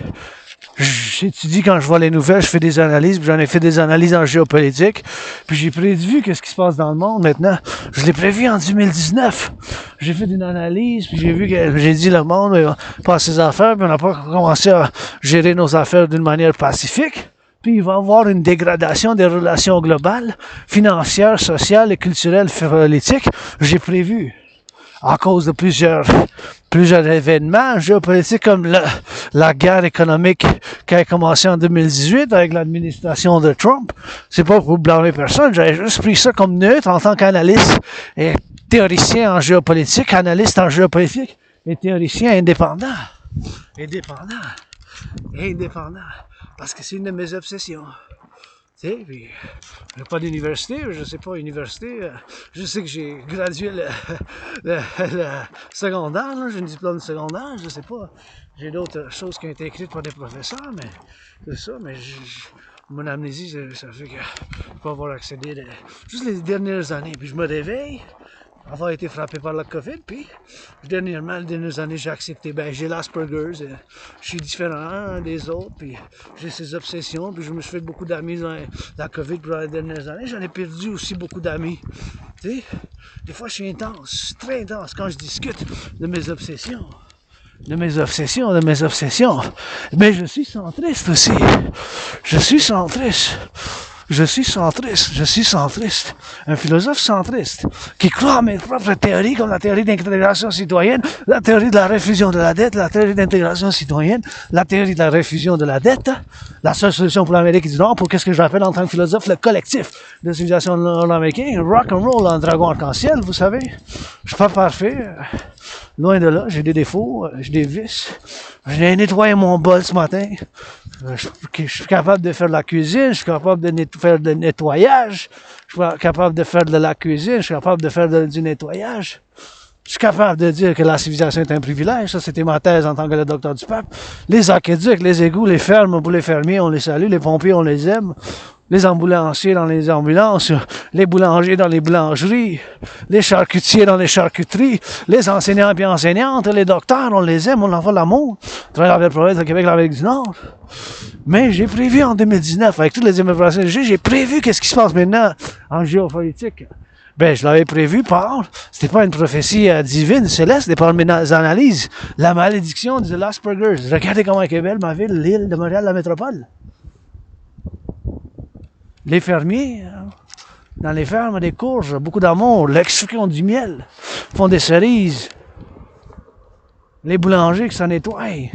J'étudie quand je vois les nouvelles, je fais des analyses, puis j'en ai fait des analyses en géopolitique, puis j'ai prévu qu'est-ce qui se passe dans le monde maintenant. Je l'ai prévu en 2019. J'ai fait une analyse, puis j'ai vu que j'ai dit le monde passe ses affaires, puis on n'a pas commencé à gérer nos affaires d'une manière pacifique. Puis il va y avoir une dégradation des relations globales, financières, sociales et culturelles, politiques. J'ai prévu, à cause de plusieurs événements géopolitiques comme la guerre économique qui a commencé en 2018 avec l'administration de Trump. C'est pas pour blâmer personne, j'avais juste pris ça comme neutre en tant qu'analyste et théoricien en géopolitique, analyste en géopolitique et théoricien indépendant. Indépendant. Parce que c'est une de mes obsessions. Tu sais, puis j'ai pas d'université, je sais pas, université. Je sais que j'ai gradué le secondaire, là, j'ai un diplôme de secondaire, je sais pas. J'ai d'autres choses qui ont été écrites par des professeurs, mais c'est ça, mais mon amnésie, ça fait que je peux avoir accédé juste les dernières années. Puis je me réveille, avoir été frappé par la COVID, puis dernièrement, les dernières années, j'ai accepté, j'ai l'Asperger's, je suis différent des autres, puis j'ai ces obsessions, puis je me suis fait beaucoup d'amis dans la COVID pendant les dernières années, j'en ai perdu aussi beaucoup d'amis, tu sais, des fois je suis intense, très intense quand je discute de mes obsessions. Mais je suis centriste aussi, je suis centriste, un philosophe centriste qui croit à mes propres théories comme la théorie d'intégration citoyenne, la théorie de la réfusion de la dette, la théorie d'intégration citoyenne, la théorie de la réfusion de la dette, la seule solution pour l'Amérique du Nord, pour qu'est-ce que j'appelle en tant que philosophe le collectif de civilisation nord-américain, rock and roll en dragon arc-en-ciel, vous savez. Je suis pas parfait, loin de là, j'ai des défauts, j'ai des vices. J'ai nettoyé mon bol ce matin. Je suis capable de faire de la cuisine, je suis capable de faire du nettoyage, je suis capable de faire de la cuisine, je suis capable de faire du nettoyage. Je suis capable de dire que la civilisation est un privilège, ça c'était ma thèse en tant que le docteur du pape. Les aqueducs, les égouts, les fermes pour les fermiers, on les salue, les pompiers, on les aime. Les ambulanciers dans les ambulances, les boulangers dans les boulangeries, les charcutiers dans les charcuteries, les enseignants et enseignantes, les docteurs, on les aime, on envoie l'amour. Je travaille dans la province de Québec, l'Amérique du Nord. Mais j'ai prévu en 2019, avec toutes les immigrations que j'ai prévu qu'est-ce qui se passe maintenant en géopolitique. Je l'avais prévu c'était pas une prophétie divine, céleste, c'était par mes analyses. La malédiction de l'Asperger's. Regardez comment est belle ma ville, l'île de Montréal, la métropole. Les fermiers, dans les fermes, des courges, beaucoup d'amour, l'extraction du miel, font des cerises. Les boulangers qui s'en nettoient, qui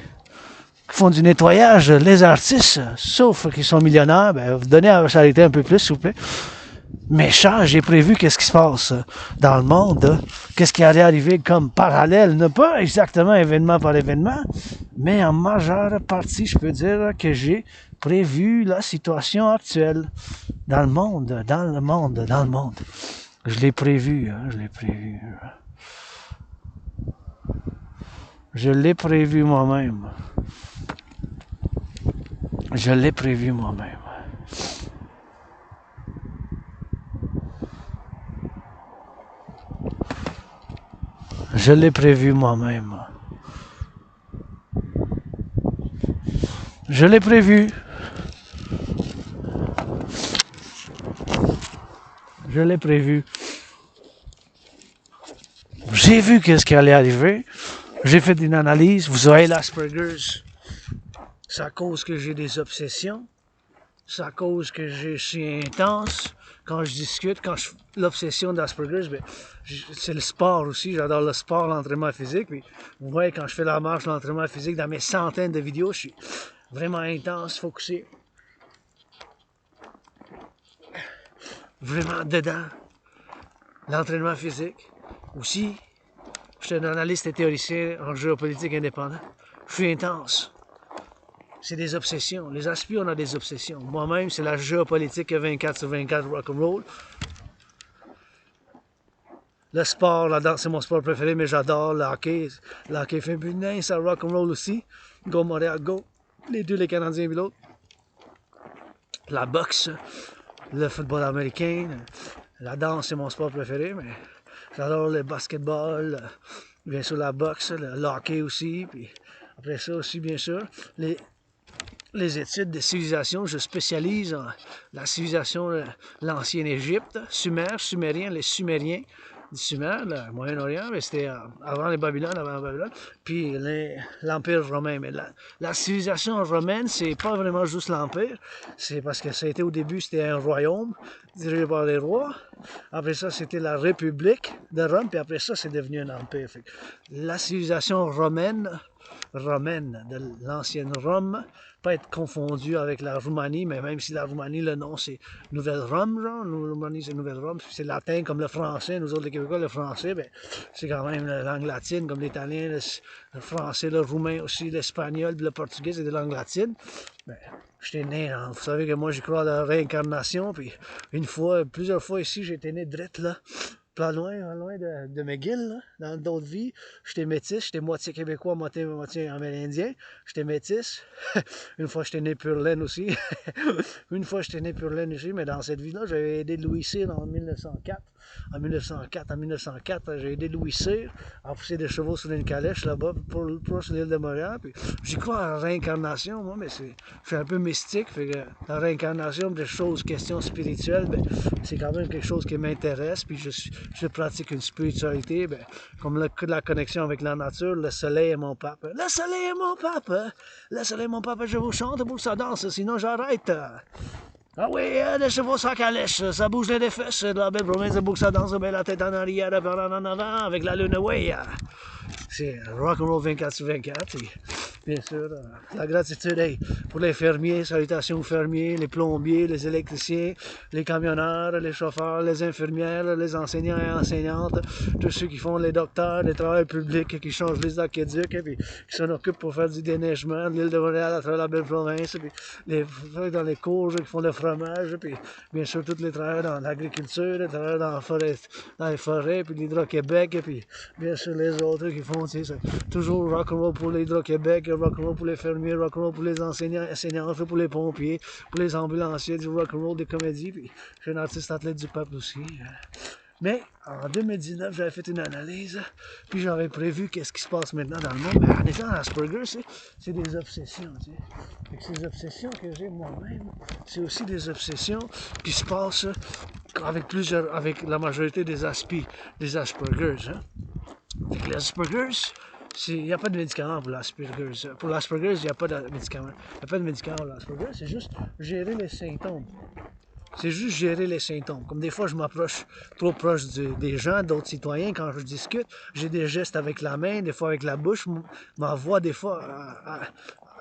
font du nettoyage, les artistes, sauf qu'ils sont millionnaires, vous donnez à la charité un peu plus, s'il vous plaît. Mais j'ai prévu qu'est-ce qui se passe dans le monde, qu'est-ce qui allait arriver comme parallèle, ne pas exactement événement par événement, mais en majeure partie, je peux dire que j'ai prévu la situation actuelle dans le monde. Je l'ai prévu. Je l'ai prévu moi-même. Je l'ai prévu moi-même. Je l'ai prévu moi-même. Je l'ai prévu. Je l'ai prévu. J'ai vu qu'est-ce qui allait arriver. J'ai fait une analyse. Vous aurez l'Asperger's. C'est à cause que j'ai des obsessions. C'est à cause que je suis intense. Quand je discute, l'obsession d'Asperger's, c'est le sport aussi. J'adore le sport, l'entraînement physique. Puis, vous voyez, quand je fais la marche, l'entraînement physique, dans mes centaines de vidéos, je suis vraiment intense, focusé. Vraiment dedans. L'entraînement physique. Aussi, je suis un analyste et théoricien en géopolitique indépendant. Je suis intense. C'est des obsessions. Les aspirants, on a des obsessions. Moi-même, c'est la géopolitique 24/24 rock'n'roll. Le sport, la danse, c'est mon sport préféré, mais j'adore le hockey. Le hockey féminin, ça rock'n'roll aussi. Go Montréal, go. Les deux, les Canadiens et l'autre. La boxe, le football américain. La danse, c'est mon sport préféré, mais j'adore le basketball, bien sûr la boxe, le hockey aussi, puis après ça aussi, bien sûr, les études de civilisation. Je spécialise en la civilisation de l'ancienne Égypte, Sumer, Sumérien, les Sumériens du Sumer, le Moyen-Orient, mais c'était avant les Babylone, puis l'Empire romain. Mais la civilisation romaine, c'est pas vraiment juste l'Empire, c'est parce que ça a été au début, c'était un royaume dirigé par les rois. Après ça, c'était la République de Rome, puis après ça, c'est devenu un empire. Fait que la civilisation romaine de l'ancienne Rome, pas être confondu avec la Roumanie, mais même si la Roumanie, le nom c'est Nouvelle Rome, genre, la Roumanie c'est Nouvelle Rome, c'est latin comme le français, nous autres les Québécois, le français, ben, c'est quand même la langue latine, comme l'italien, le français, le roumain aussi, l'espagnol, le portugais, c'est des langues latines. Ben, j'étais né, hein, vous savez que moi j'y crois à la réincarnation, puis une fois, plusieurs fois ici, j'ai été né drette là. Pas loin de McGill, là, dans d'autres vies. J'étais métis, j'étais moitié québécois, moitié amérindien. J'étais métis. Une fois, j'étais né pur laine aussi. Une fois, j'étais né pur laine aussi, mais dans cette vie-là, j'avais aidé Louis Cyr en 1904. En 1904, j'ai aidé Louis Cyr à pousser des chevaux sur une calèche là-bas pour sur l'île de Montréal. J'y crois à la réincarnation, moi, mais je suis un peu mystique. Fait que la réincarnation, des choses, questions spirituelles, ben, c'est quand même quelque chose qui m'intéresse. Puis je pratique une spiritualité, ben, comme la connexion avec la nature. Le soleil est mon pape. Le soleil est mon pape. Le soleil est mon pape. Je vous chante pour que ça danse, sinon j'arrête. Ah oui, les chevaux sans calèche, ça bouge les fesses, de la belle province, ça bouge, ça danse, ben la tête en arrière, en avant, avec la lune, ouais. C'est rock'n'roll 24/24. Et bien sûr, la gratitude hey, pour les fermiers, salutations aux fermiers, les plombiers, les électriciens, les camionneurs, les chauffeurs, les infirmières, les enseignants et enseignantes, tous ceux qui font les docteurs, les travailleurs publics, qui changent les aqueducs, et puis qui s'en occupent pour faire du déneigement de l'île de Montréal à travers la belle province, puis les dans les cours qui font le fromage, puis bien sûr tous les travailleurs dans l'agriculture, les travailleurs dans les forêts, puis l'Hydro-Québec, et puis bien sûr les autres qui font toujours rock'n'roll pour l'Hydro-Québec, rock'n'roll pour les fermiers, rock'n'roll pour les enseignants, pour les pompiers, pour les ambulanciers, du rock'n'roll, des comédies, puis je suis un artiste athlète du peuple aussi. Mais en 2019, j'avais fait une analyse, puis j'avais prévu qu'est-ce qui se passe maintenant dans le monde. Mais en étant Asperger, c'est des obsessions. Tu sais. Fait que ces obsessions que j'ai moi-même, c'est aussi des obsessions qui se passent avec la majorité des Aspergers. Hein. Fait que les Aspergers, il n'y a pas de médicament pour l'Aspergers. Pour l'Aspergers, il n'y a pas de médicament. Il n'y a pas de médicament pour l'Aspergers, c'est juste gérer les symptômes. C'est juste gérer les symptômes. Comme des fois, je m'approche trop proche des gens, d'autres citoyens, quand je discute, j'ai des gestes avec la main, des fois avec la bouche. Ma voix, des fois,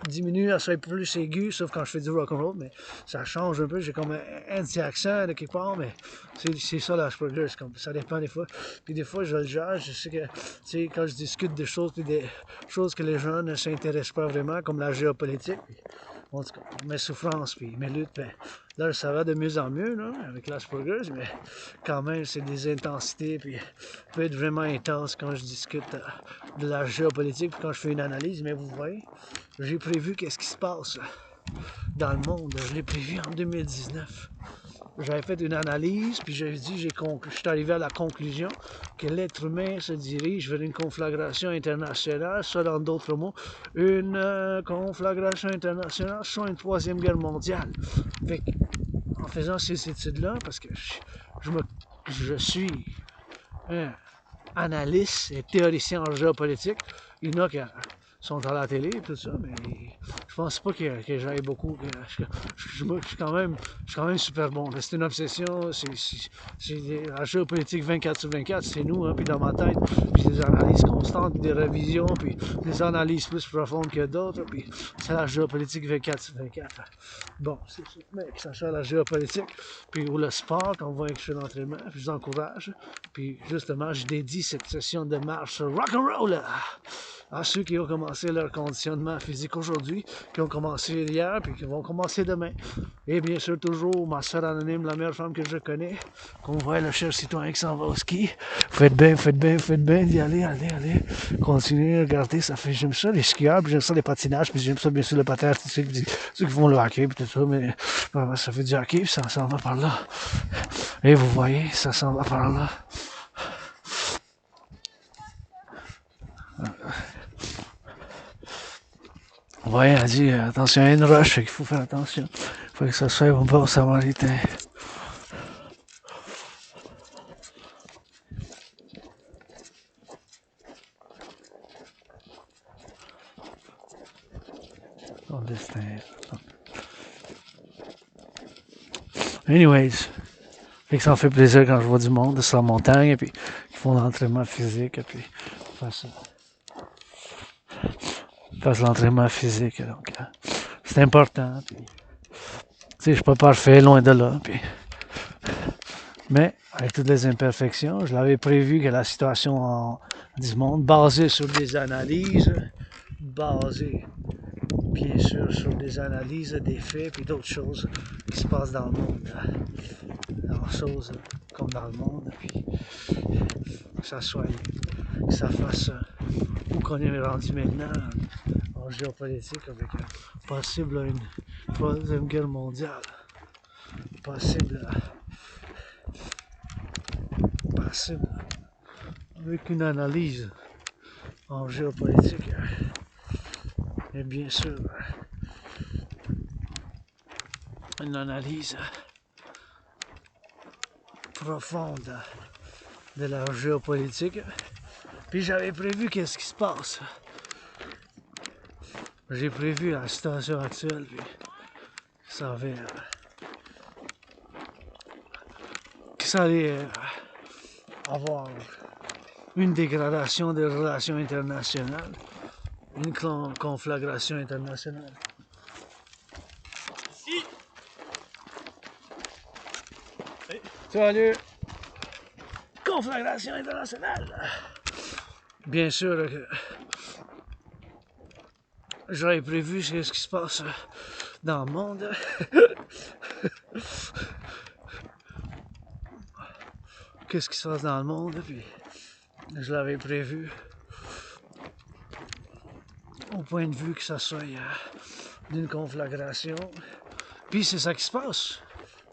diminue, elle soit plus aiguë, sauf quand je fais du rock'n'roll, mais ça change un peu. J'ai comme un petit accent de quelque part, mais c'est ça l'Asperger. Ça dépend des fois. Puis des fois, je le gère. Je sais que, tu sais, quand je discute des choses que les gens ne s'intéressent pas vraiment, comme la géopolitique, puis, en tout cas, mes souffrances, puis mes luttes, ben, là, ça va de mieux en mieux, là, avec l'Asperger, mais quand même, c'est des intensités, puis peut être vraiment intense quand je discute de la géopolitique, puis quand je fais une analyse, mais vous voyez, j'ai prévu qu'est-ce qui se passe dans le monde, je l'ai prévu en 2019. J'avais fait une analyse, puis j'avais dit, je suis arrivé à la conclusion que l'être humain se dirige vers une conflagration internationale, soit dans d'autres mots, une conflagration internationale, soit une troisième guerre mondiale. Fait en faisant ces études-là, parce que je suis un analyste et théoricien en géopolitique, il y en a qui sont à la télé et tout ça, mais je pense pas que j'aille beaucoup. Je suis quand même super bon. C'est une obsession, c'est la géopolitique 24/24, c'est nous, hein, puis dans ma tête, puis des analyses constantes, puis des révisions, puis des analyses plus profondes que d'autres, puis c'est la géopolitique 24/24. Bon, c'est ça, mais que ça soit la géopolitique, puis ou le sport, quand on voit que je fais l'entraînement, puis je vous encourage, puis justement, je dédie cette session de marche rock'n'roll à ceux qui ont commencé leur conditionnement physique aujourd'hui, qui ont commencé hier, puis qui vont commencer demain. Et bien sûr, toujours ma soeur anonyme, la meilleure femme que je connais, qu'on voit le cher citoyen qui s'en va au ski. Faites bien d'y aller, allez. Continuez, regardez, ça fait, j'aime ça les skieurs, puis j'aime ça les patinages, puis j'aime ça bien sûr le patin artistique, ceux qui font le hockey, puis tout ça, mais ça fait du hockey, puis ça s'en va par là. Et vous voyez, ça s'en va par là. Ouais, elle dit attention, il y a une roche, fait qu'il faut faire attention. Faut que ça soit un bon samaritain. Son destin. Anyways, fait que ça me fait plaisir quand je vois du monde sur la montagne, et puis ils font l'entraînement physique, et puis fassent l'entraînement physique. Donc, c'est important. Puis, je suis pas parfait, loin de là. Puis, mais avec toutes les imperfections, je l'avais prévu que la situation du monde, basée sur des analyses, basée bien sûr sur des analyses des faits puis d'autres choses qui se passent dans le monde. Dans choses comme dans le monde, puis que ça soit, que ça fasse où qu'on est rendu maintenant en géopolitique avec possible une troisième guerre mondiale, possible avec une analyse en géopolitique et bien sûr une analyse profonde de la géopolitique. Puis j'avais prévu qu'est-ce qui se passe. J'ai prévu la situation actuelle, puis ça avait que ça allait avoir une dégradation des relations internationales, une conflagration internationale. Si. Salut. Conflagration internationale. Bien sûr que j'avais prévu ce qui se passe dans le monde. Qu'est-ce qui se passe dans le monde, puis je l'avais prévu au point de vue que ça soit d'une conflagration. Puis c'est ça qui se passe.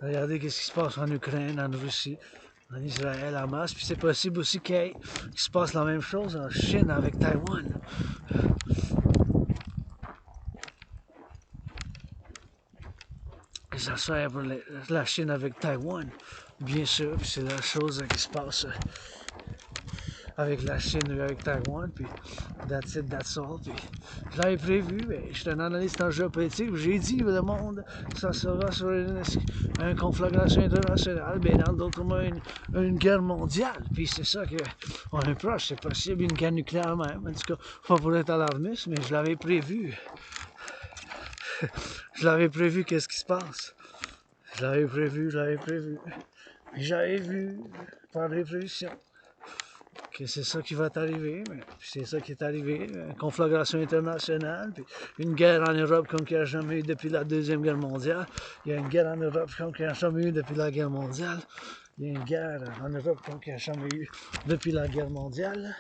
Regardez qu'est-ce qui se passe en Ukraine, en Russie, en Israël, en masse. Puis c'est possible aussi qu'il se passe la même chose en Chine avec Taïwan. Que ça soit pour la Chine avec Taïwan, bien sûr. Puis c'est la chose qui se passe avec la Chine et avec Taïwan, puis that's it, that's all. Puis je l'avais prévu, mais je suis un analyste en géopolitique, j'ai dit le monde, ça sera sur une conflagration internationale, mais dans d'autres mots, une guerre mondiale. Puis c'est ça qu'on est proche, c'est possible, une guerre nucléaire même. En tout cas, pas pour être alarmiste, mais je l'avais prévu. Je l'avais prévu, qu'est-ce qui se passe. Je l'avais prévu. Puis j'avais vu par les prévisions que c'est ça qui va t'arriver, mais c'est ça qui est arrivé, une conflagration internationale, puis une guerre en Europe comme il n'y a jamais eu depuis la Deuxième Guerre mondiale. Il y a une guerre en Europe comme il n'y a jamais eu depuis la guerre mondiale. Il y a une guerre en Europe comme il n'y a jamais eu depuis la guerre mondiale.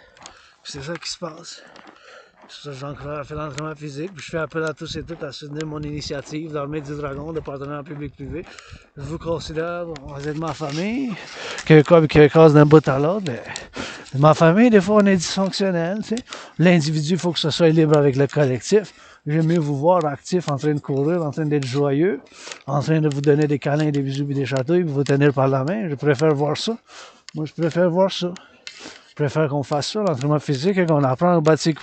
C'est ça qui se passe. J'ai encore fait l'entraînement physique, puis je fais appel à tous et toutes à soutenir mon initiative d'Armée du Dragon, de partenariat public-privé. Je vous considère, vous êtes ma famille, que cause d'un bout à l'autre, mais ma famille, des fois, on est dysfonctionnel, tu sais. L'individu, il faut que ce soit libre avec le collectif. J'aime mieux vous voir actif, en train de courir, en train d'être joyeux, en train de vous donner des câlins, des bisous et des chatouilles, puis vous tenir par la main. Je préfère voir ça. Moi, je préfère voir ça. Je préfère qu'on fasse ça, l'entraînement physique, qu'on apprend à bâtir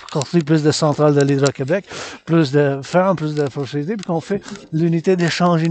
plus de centrales de l'Hydro-Québec, plus de fermes, plus de propriétés, puis qu'on fait l'unité d'échange